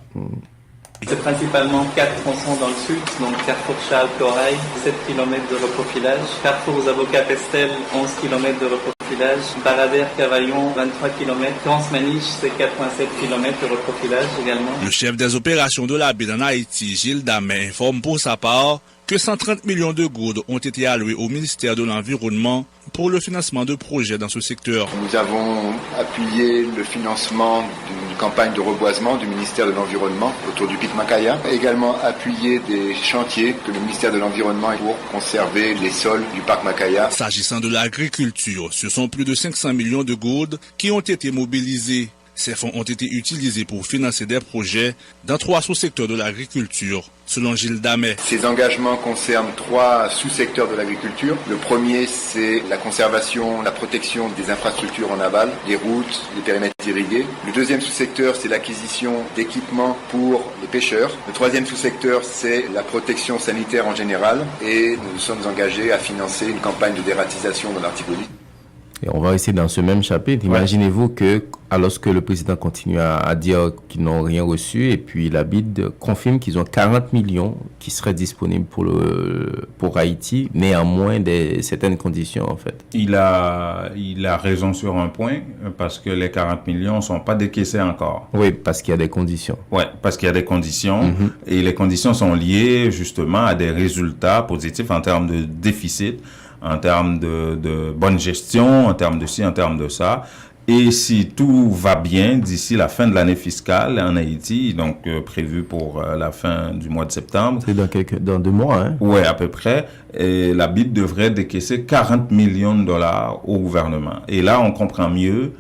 C'est principalement 4 tronçons dans le sud, donc Carrefour Charles Corail, 7 km de reprofilage, Carrefour aux Avocats Pestel, 11 km de reprofilage, Baradère Cavaillon, 23 km, Transmaniche, c'est 87 km de reprofilage également. Le chef des opérations de la BID en Haïti, Gilles Damet, informe pour sa part que 130 millions de gourdes ont été alloués au ministère de l'Environnement pour le financement de projets dans ce secteur. Nous avons appuyé le financement d'une campagne de reboisement du ministère de l'Environnement autour du pic Macaya, également appuyé des chantiers que le ministère de l'Environnement a pour conserver les sols du parc Macaya. S'agissant de l'agriculture, ce sont plus de 500 millions de gourdes qui ont été mobilisés. Ces fonds ont été utilisés pour financer des projets dans 3 sous-secteurs de l'agriculture, selon Gilles Damet. Ces engagements concernent 3 sous-secteurs de l'agriculture. Le premier, c'est la conservation, la protection des infrastructures en aval, les routes, les périmètres irrigués. Le deuxième sous-secteur, c'est l'acquisition d'équipements pour les pêcheurs. Le troisième sous-secteur, c'est la protection sanitaire en général. Et nous sommes engagés à financer une campagne de dératisation dans l'Artibonite. Et on va rester dans ce même chapitre. Imaginez-vous que, alors que le président continue à dire qu'ils n'ont rien reçu, et puis la BID confirme qu'ils ont 40 millions qui seraient disponibles pour Haïti, néanmoins certaines conditions, en fait. Il a raison sur un point, parce que les 40 millions ne sont pas décaissés encore. Oui, parce qu'il y a des conditions. Oui, parce qu'il y a des conditions, et les conditions sont liées justement à des résultats positifs en termes de déficit, en termes de bonne gestion, en termes de ci, en termes de ça, Et si tout va bien d'ici la fin de l'année fiscale en Haïti, donc prévu pour la fin du mois de septembre. C'est dans 2 mois, hein? Oui, à peu près. Et la BID devrait décaisser 40 millions de dollars au gouvernement. Et là, on comprend mieux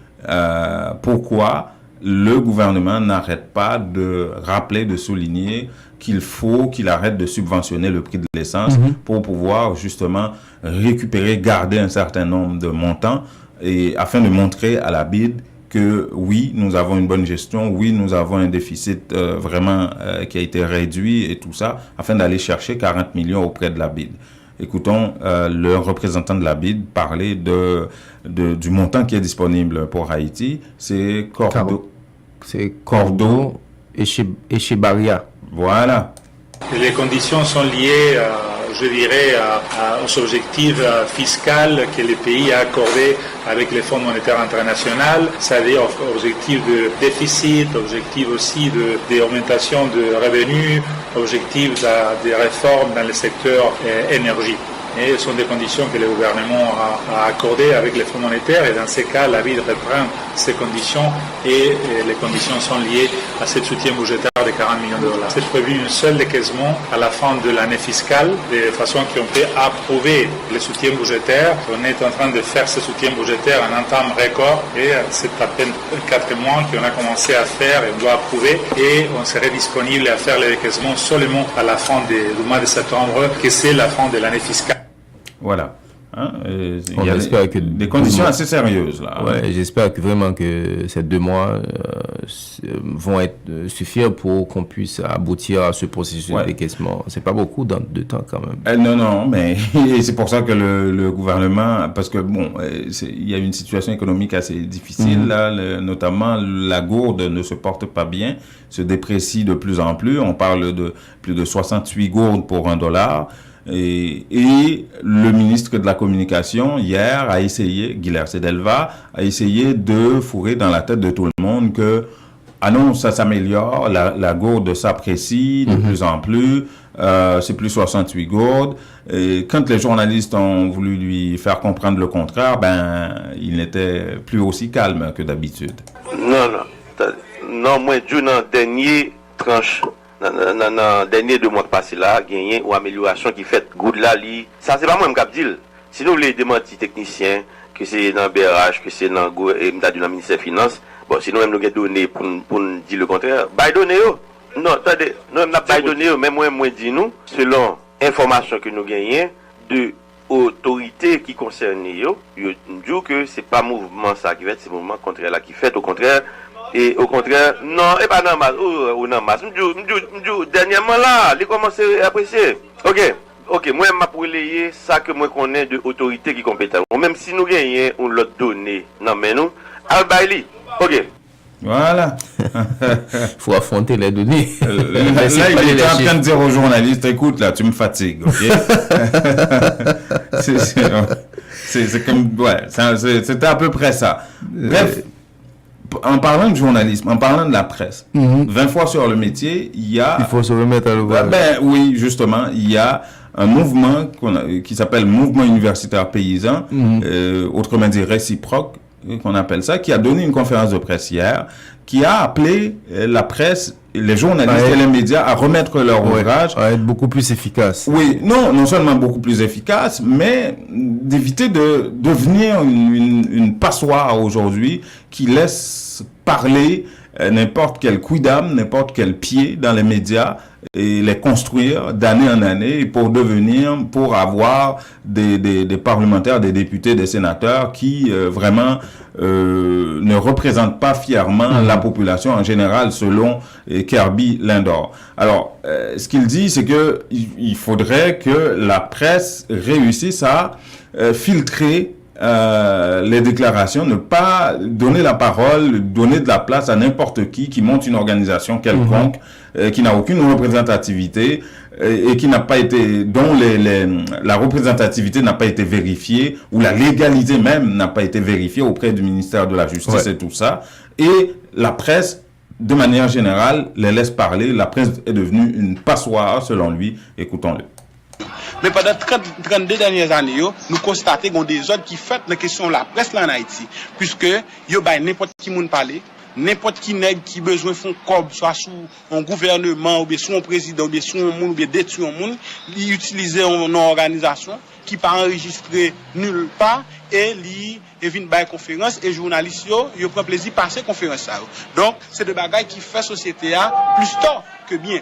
pourquoi le gouvernement n'arrête pas de rappeler, de souligner qu'il faut qu'il arrête de subventionner le prix de l'essence pour pouvoir justement récupérer, garder un certain nombre de montants et afin de montrer à la BID que oui, nous avons une bonne gestion, oui, nous avons un déficit vraiment qui a été réduit et tout ça, afin d'aller chercher 40 millions auprès de la BID. Écoutons le représentant de la BID parler du montant qui est disponible pour Haïti. C'est Cordo Echebarria. Voilà. Les conditions sont liées, je dirais, aux objectifs fiscaux que le pays a accordés avec le Fonds monétaire international, c'est-à-dire objectifs de déficit, objectifs aussi d'augmentation de revenus, objectifs de réformes dans le secteur énergie. Et ce sont des conditions que le gouvernement a accordées avec les fonds monétaires et dans ces cas, la BID reprend ces conditions et les conditions sont liées à ce soutien budgétaire de 40 millions de dollars. C'est prévu un seul décaissement à la fin de l'année fiscale de façon qu'on peut approuver le soutien budgétaire. On est en train de faire ce soutien budgétaire en un temps record et c'est à peine 4 mois qu'on a commencé à faire et on doit approuver et on serait disponible à faire le décaissement seulement à la fin du mois de septembre, que c'est la fin de l'année fiscale. Voilà. Hein, on espère que des conditions assez sérieuses là. Ouais, j'espère que vraiment que ces 2 mois vont suffire pour qu'on puisse aboutir à ce processus de décaissement. C'est pas beaucoup dans 2 temps quand même. Non, mais c'est pour ça que le gouvernement, parce que bon, il y a une situation économique assez difficile là, notamment la gourde ne se porte pas bien, se déprécie de plus en plus. On parle de plus de 68 gourdes pour $1. Et le ministre de la Communication, hier, a essayé, Guilherme Sedelva, a essayé de fourrer dans la tête de tout le monde que, ah non, ça s'améliore, la gourde s'apprécie de plus en plus, c'est plus 68 gourdes. Et quand les journalistes ont voulu lui faire comprendre le contraire, il n'était plus aussi calme que d'habitude. Non, moi, je dans dernier tranche. Dans les derniers 2 mois passés là, gagné ou amélioration qui fait good là, ça c'est pas moi qui dis. Si nous voulons démentir techniciens, que c'est dans BRH, que c'est dans le ministère des Finances, bon, sinon même nous avons donné pour dire le contraire. Bah donner non, attendez, nous n'avons pas donné, même moi dis nous, selon information que nous gagnons de autorités qui concernent yo, nous que c'est pas mouvement ça qui fait, c'est mouvement contraire là qui fait, au contraire. Et au contraire, non, et pas normal, ou non, dernièrement là, il commence à apprécier. Ok, moi, je vais relayer ça que moi connais de autorité qui compétent. Même si nous gagnons, on l'a donné, non, mais nous, al-Baili, ok. Voilà. Faut affronter les données. Là, il était en train de dire aux journalistes, écoute, là, tu me fatigues, ok? C'est comme, ouais, c'était à peu près ça. Bref. En parlant de journalisme, en parlant de la presse, 20 fois sur le métier, il y a... Il faut se remettre à l'ouvrage. Oui, justement, il y a un mouvement qui s'appelle Mouvement universitaire paysan, autrement dit réciproque, qu'on appelle ça, qui a donné une conférence de presse hier, qui a appelé la presse, les journalistes et les médias à remettre leur ouvrage. À être beaucoup plus efficace. Oui, non seulement beaucoup plus efficace, mais d'éviter de devenir une passoire aujourd'hui qui laisse parler n'importe quel quidam, n'importe quel pied dans les médias et les construire d'année en année pour avoir des parlementaires, des députés, des sénateurs qui vraiment ne représentent pas fièrement la population en général selon Kirby Lindor. Alors, ce qu'il dit, c'est que il faudrait que la presse réussisse à filtrer les déclarations, ne pas donner la parole, donner de la place à n'importe qui monte une organisation quelconque, qui n'a aucune représentativité et qui n'a pas été, dont la représentativité n'a pas été vérifiée ou la légalité même n'a pas été vérifiée auprès du ministère de la Justice et tout ça. Et la presse, de manière générale, les laisse parler. La presse est devenue une passoire selon lui. Écoutons-le. Mais pendant 32 dernières années, nous constatons qu'il y a des ordres qui fait la question de la presse là en Haïti. Puisque, il y a n'importe qui moun parler, n'importe qui nègre qui besoin font corps, soit sous un gouvernement, ou bien sous un président, ou bien sous un monde, ou bien détruire un monde, il utilise une organisation qui pas enregistré nulle part, et li vient bailler conférence, et journalistes, ils prennent plaisir à passer conférence ça. Donc, c'est des bagailles qui fait société à plus tort que bien.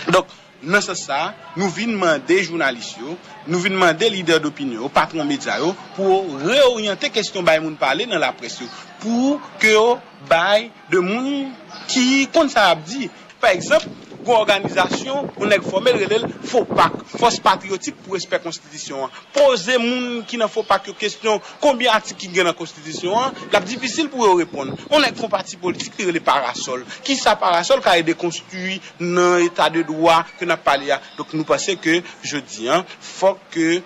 Donc, non, c'est ça, nous venons demander journalistes, nous venons demander leaders d'opinion, patrons médias, pour réorienter question de moun parler dans la presse, pour que bail de moun qui compte ça dit. Par exemple, pour organisation, on est formé relève faut pas force patriotique pour respect constitution. Poser moun qui ne faut pas que question combien d'articles qui gagne dans constitution, la difficile pour répondre. On est un parti politique qui les parasol. Qui ça parasol qui a été construit dans état de droit que n'a pas là. Donc nous pensons que je dis faut que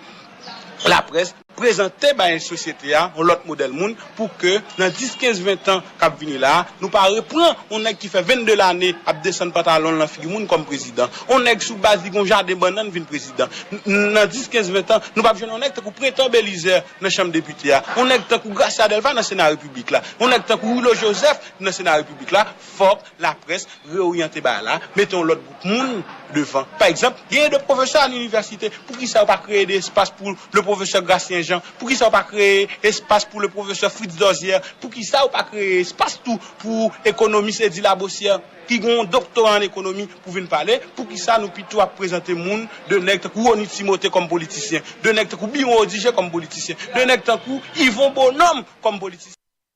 la presse présenter une société à l'autre modèle monde pour que dans 10 15 20 ans qu'a venir là nous pas reprendre on est qui fait 22 l'année à descendre pantalon dans figure monde comme président on est sous base d'un jardin banane vinn président dans 10 15 20 ans nous pas on est pour printemps Belizer dans chambre député on est tant pour Gracia Delva dans Sénat République là on est tant pour Willow Joseph dans Sénat République là faut la presse réorienter là mettons l'autre groupe monde devant par exemple il y a des professeurs à l'université pour qui ça pas créer des espaces pour le professeur Gracien Jean pour qui ça pas créer espace pour le professeur Fritz Dozier pour qui ça pas créer espace tout pour économiste Eddy Labossière qui ont doctorat en économie pour venir parler pour qui ça nous plutôt à présenter monde de nèg ou Oni Timothée comme politicien de nèg ou Biron Odigé comme politicien de nèg ou Yvon Bonhomme comme politicien.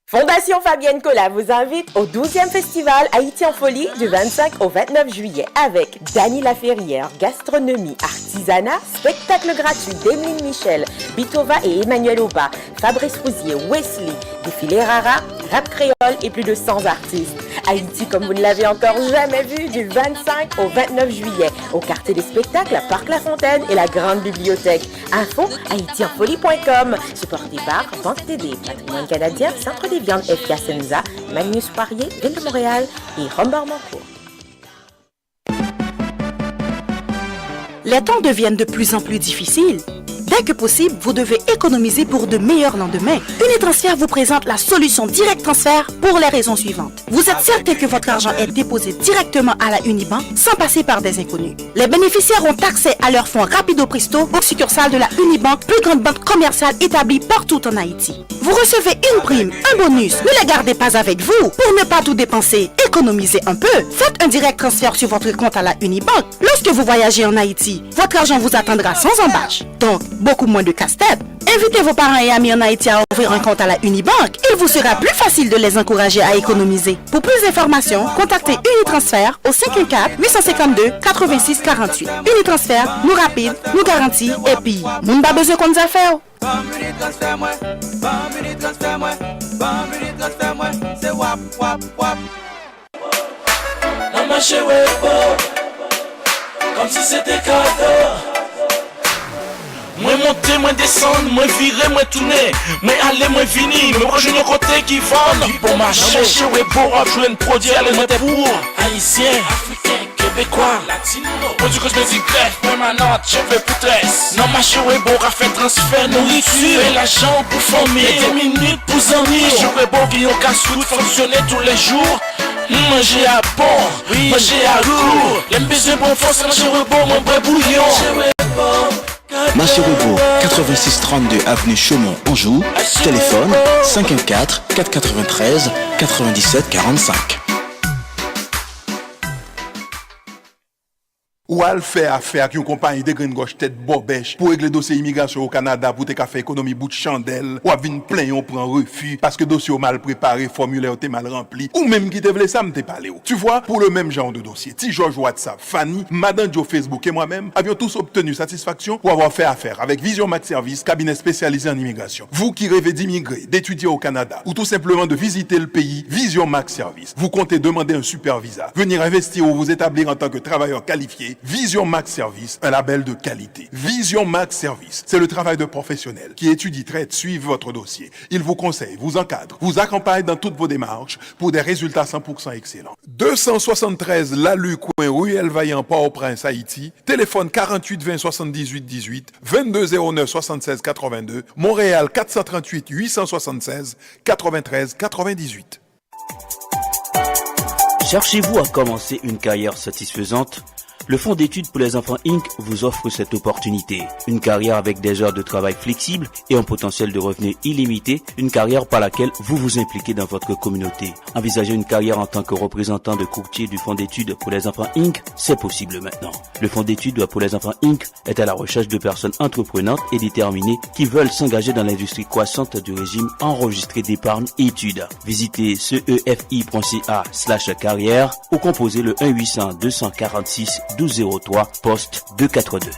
Fondation Fabienne Colas vous invite au 12e festival Haïti en folie du 25 au 29 juillet avec Dany Laferrière, gastronomie, artisanat, spectacle gratuit d'Emeline Michel, Bitova et Emmanuel Oba, Fabrice Rousier, Wesley, défilé Rara, rap créole et plus de 100 artistes. Haïti comme vous ne l'avez encore jamais vu du 25 au 29 juillet au quartier des spectacles à Parc La Fontaine et la Grande Bibliothèque. Info haïtienfolie.com, supporté par Banque TD, Patrimoine canadien, Centre des viandes FIA Senza, Magnus Poirier, Ville de Montréal et Robert Mancourt. Les temps deviennent de plus en plus difficiles. Dès que possible, vous devez économiser pour de meilleurs lendemains. Unitransfert vous présente la solution Direct Transfert pour les raisons suivantes. Vous êtes certain que votre argent est déposé directement à la Unibank sans passer par des inconnus. Les bénéficiaires ont accès à leurs fonds rapido presto aux succursales de la Unibank, plus grande banque commerciale établie partout en Haïti. Vous recevez une prime, un bonus. Ne les gardez pas avec vous. Pour ne pas tout dépenser, économisez un peu. Faites un direct transfert sur votre compte à la Unibank. Lorsque vous voyagez en Haïti, votre argent vous attendra sans embâche. Donc, beaucoup moins de casse-tête. Invitez vos parents et amis en Haïti à ouvrir un compte à la Unibank. Il vous sera plus facile de les encourager à économiser. Pour plus d'informations, contactez Unitransfert au 514-852-8648. Unitransfert, nous rapide, nous garantit et puis, nous pas besoin qu'on nous a fait. Comme si c'était cadeau. Moi monter, moi descendre, moi virer, moi tourner, moi aller, moi venir, moi rejoindre côté qui vend. Pour marcher, chez Webo, jouer un produit, aller moi pour haïtien, africain, québécois, latino. Produit cosmétique greffe, permanente, cheveux pour tresse. Non, marché Webo, a fait transfert, nourriture, et l'argent pour famille, 10 minutes pour amis. Chez Webo, qui ont casse-route, fonctionner tous les jours. Manger à bon, manger à lourd. Les besoins pour force, manger Webo, mon vrai bouillon. Marché Rebo, 8632 avenue Chaumont, Anjou. Téléphone 514 493 97 45. Ou al faire affaire qui une compagnie de grande gauche tête bobèche pour régler dossier immigration au Canada pour te faire économie bout de chandelle ou à vinn plein on prend refus parce que dossier mal préparé, formulaire était mal rempli ou même qui te voulait ça me te parler. Tu vois, pour le même genre de dossier, Ti George WhatsApp, Fanny, Madame Joe Facebook et moi-même avions tous obtenu satisfaction pour avoir fait affaire avec Vision Max Service, cabinet spécialisé en immigration. Vous qui rêvez d'immigrer, d'étudier au Canada ou tout simplement de visiter le pays, Vision Max Service. Vous comptez demander un super visa, venir investir ou vous établir en tant que travailleur qualifié. Vision Max Service, un label de qualité. Vision Max Service, c'est le travail de professionnels qui étudient, traitent, suivent votre dossier. Ils vous conseillent, vous encadrent, vous accompagnent dans toutes vos démarches pour des résultats 100% excellents. 273 Lalu coin Ruelle Vaillant Port-au-Prince, Haïti. Téléphone 48 20 78 18, 22 09 76 82. Montréal 438 876 93 98. Cherchez-vous à commencer une carrière satisfaisante? Le Fonds d'études pour les enfants Inc. vous offre cette opportunité. Une carrière avec des heures de travail flexibles et un potentiel de revenus illimité. Une carrière par laquelle vous vous impliquez dans votre communauté. Envisager une carrière en tant que représentant de courtier du Fonds d'études pour les enfants Inc. C'est possible maintenant. Le Fonds d'études pour les enfants Inc. est à la recherche de personnes entreprenantes et déterminées qui veulent s'engager dans l'industrie croissante du régime enregistré d'épargne et études. Visitez cefi.ca/carrière ou composez le 1-800-246 1203 poste 242.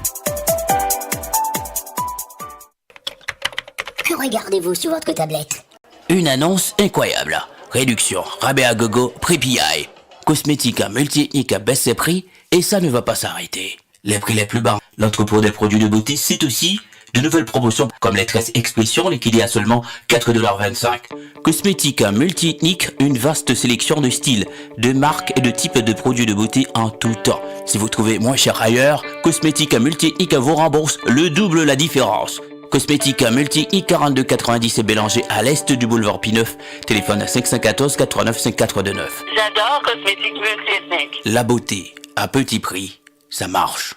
Que regardez-vous sur votre tablette? Une annonce incroyable. Réduction, rabais à gogo, prix PI. Cosmétique multi-ethnique baisse ses prix et ça ne va pas s'arrêter. Les prix les plus bas. L'entrepôt des produits de beauté, c'est aussi de nouvelles promotions comme les tresses expression liquidées à seulement 4,25 $. Cosmétique multi-ethnique, une vaste sélection de styles, de marques et de types de produits de beauté en tout temps. Si vous trouvez moins cher ailleurs, Cosmétique multi-ethnique vous rembourse le double la différence. Cosmétique multi-ethnique 4290 et Bélanger à l'est du boulevard P9. Téléphone 514 89 5429. J'adore Cosmétique multi-ethnique. La beauté à petit prix, ça marche.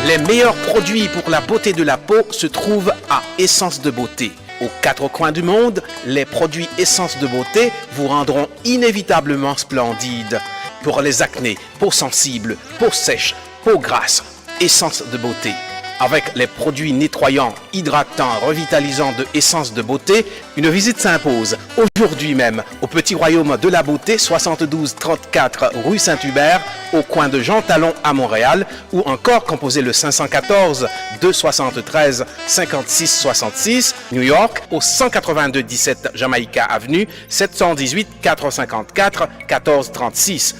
Les meilleurs produits pour la beauté de la peau se trouvent à Essence de Beauté. Aux quatre coins du monde, les produits Essence de Beauté vous rendront inévitablement splendide. Pour les acnés, peau sensible, peau sèche, peau grasse, Essence de Beauté. Avec les produits nettoyants, hydratants, revitalisants de Essence de Beauté, une visite s'impose aujourd'hui même au Petit Royaume de la Beauté, 72 34 rue Saint-Hubert, au coin de Jean Talon à Montréal, ou encore composez le 514 273 56 66, New York, au 182 17 Jamaica Avenue, 718 454 14 36.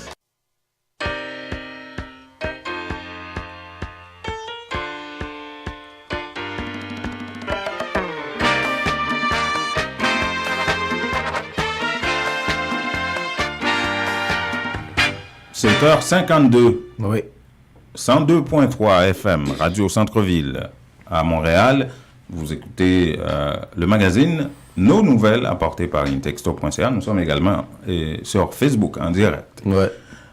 C'est 7h52. Oui. 102.3 FM, Radio Centre-Ville à Montréal. Vous écoutez le magazine Nos Nouvelles apporté par Intexto.ca. Nous sommes également sur Facebook en direct. Ouais.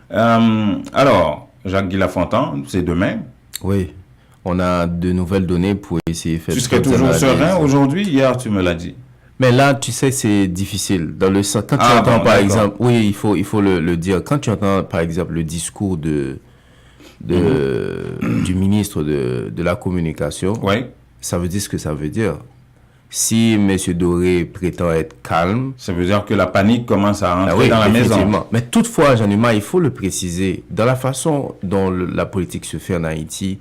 Alors, Jacques Guy-Lafontaine, c'est demain. Oui. On a de nouvelles données pour essayer de faire... Tu serais toujours serein aujourd'hui? Hier, tu me l'as dit. Mais là, tu sais, c'est difficile. Dans le sens, quand tu entends, par exemple, oui, il faut le dire. Quand tu entends, par exemple, le discours du ministre de la Communication, ça veut dire ce que ça veut dire. Si M. Doré prétend être calme... Ça veut dire que la panique commence à rentrer dans la maison. Mais toutefois, Jean-Numa, il faut le préciser. Dans la façon dont la politique se fait en Haïti,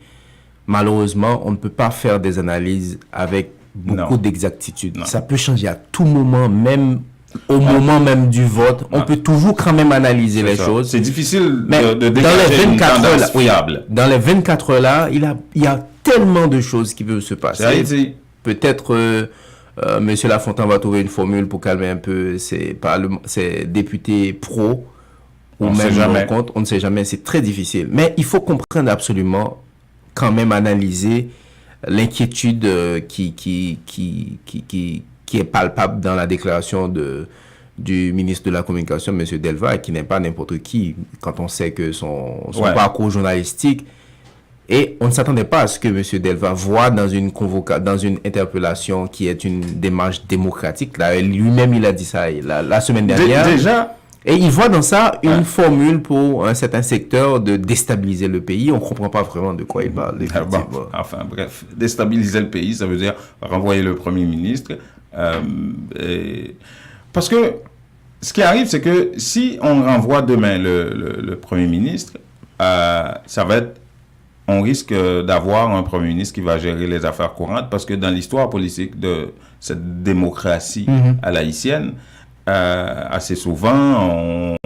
malheureusement, on ne peut pas faire des analyses avec beaucoup d'exactitude. Ça peut changer à tout moment, même au moment même du vote. On peut toujours quand même analyser les choses. C'est difficile de dégager une tendance fiable. Dans les 24 heures là, il y a tellement de choses qui peuvent se passer. Peut-être Monsieur Lafontaine va trouver une formule pour calmer un peu ses députés pro ou même non contre. On ne sait jamais. C'est très difficile. Mais il faut comprendre absolument, quand même analyser l'inquiétude qui est palpable dans la déclaration du ministre de la Communication, M. Delva, qui n'est pas n'importe qui, quand on sait que son parcours journalistique. Et on ne s'attendait pas à ce que M. Delva voit dans une interpellation qui est une démarche démocratique. Là, lui-même, il a dit ça la semaine dernière. Déjà. Et il voit dans ça une formule pour un certain secteur de déstabiliser le pays. On ne comprend pas vraiment de quoi il parle. Enfin, bref, déstabiliser le pays, ça veut dire renvoyer le Premier ministre. Parce que ce qui arrive, c'est que si on renvoie demain le Premier ministre, ça va être... On risque d'avoir un Premier ministre qui va gérer les affaires courantes, parce que dans l'histoire politique de cette démocratie à l'haïtienne, assez souvent,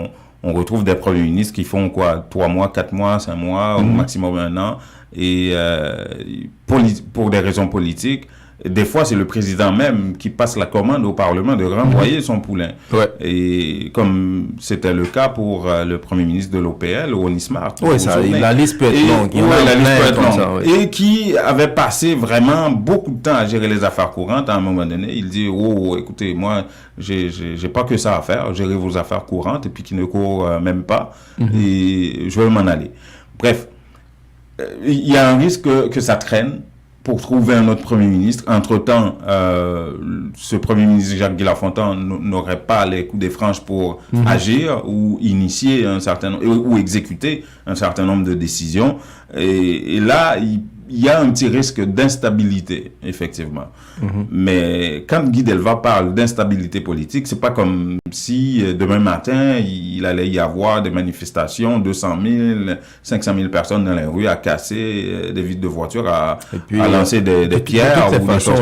on retrouve des premiers ministres qui font quoi, 3 mois, 4 mois, 5 mois, au maximum 1 an, et pour des raisons politiques, des fois, c'est le président même qui passe la commande au Parlement de renvoyer son poulain. Ouais. Et comme c'était le cas pour le Premier ministre de l'OPL, Ronnie Smart. Oui, la liste peut être longue. La liste peut être longue. Ça, ouais. Et qui avait passé vraiment beaucoup de temps à gérer les affaires courantes. À un moment donné, il dit, oh, écoutez, moi, j'ai pas que ça à faire, gérer vos affaires courantes, et puis qui ne court même pas, et je vais m'en aller. Bref, il y a un risque que ça traîne pour trouver un autre Premier ministre. Entre-temps, ce Premier ministre Jacques-Guy Lafontaine n'aurait pas les coups des franches pour agir ou initier ou exécuter un certain nombre de décisions. Et là, il y a un petit risque d'instabilité, effectivement. Mais quand Guy Delva parle d'instabilité politique, c'est pas comme si demain matin, il allait y avoir des manifestations, 200 000, 500 000 personnes dans les rues à casser des vitres de voitures, à lancer des pierres ou des choses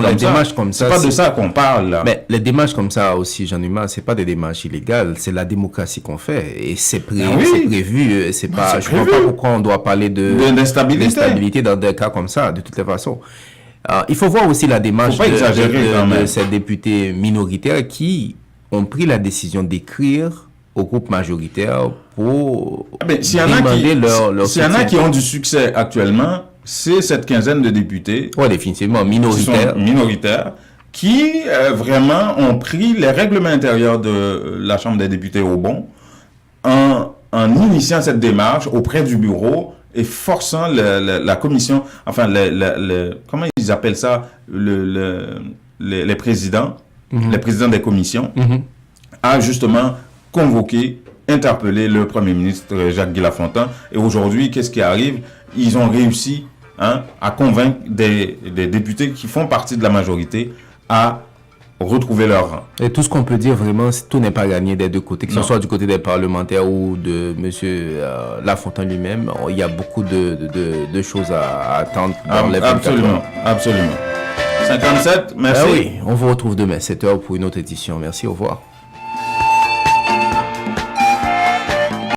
comme ça. C'est pas de ça qu'on parle, là. Mais les démarches comme ça aussi, Jean-Numa, c'est pas des démarches illégales, c'est la démocratie qu'on fait. Et c'est prévu, c'est pas, je comprends pas pourquoi on doit parler d'instabilité dans des cas comme ça, de toutes les façons. Il faut voir aussi la démarche de ces députés minoritaires qui ont pris la décision d'écrire au groupe majoritaire pour demander leur s'il y en a qui ont du succès actuellement, c'est cette quinzaine de députés. Oui, définitivement, minoritaires. Qui vraiment ont pris les règlements intérieurs de la Chambre des députés au bon en initiant cette démarche auprès du bureau et forçant la commission, enfin, comment ils appellent ça, les présidents, les présidents des commissions, à justement convoquer, interpeller le Premier ministre Jacques-Guy Lafontaine. Et aujourd'hui, qu'est-ce qui arrive? Ils ont réussi à convaincre des députés qui font partie de la majorité à retrouver leur rang. Et tout ce qu'on peut dire vraiment, tout n'est pas gagné des deux côtés, que ce soit du côté des parlementaires ou de M. Lafontaine lui-même. Il y a beaucoup de choses à attendre dans les 24 heures. Absolument. 57, merci. Oui, on vous retrouve demain 7h pour une autre édition. Merci, au revoir.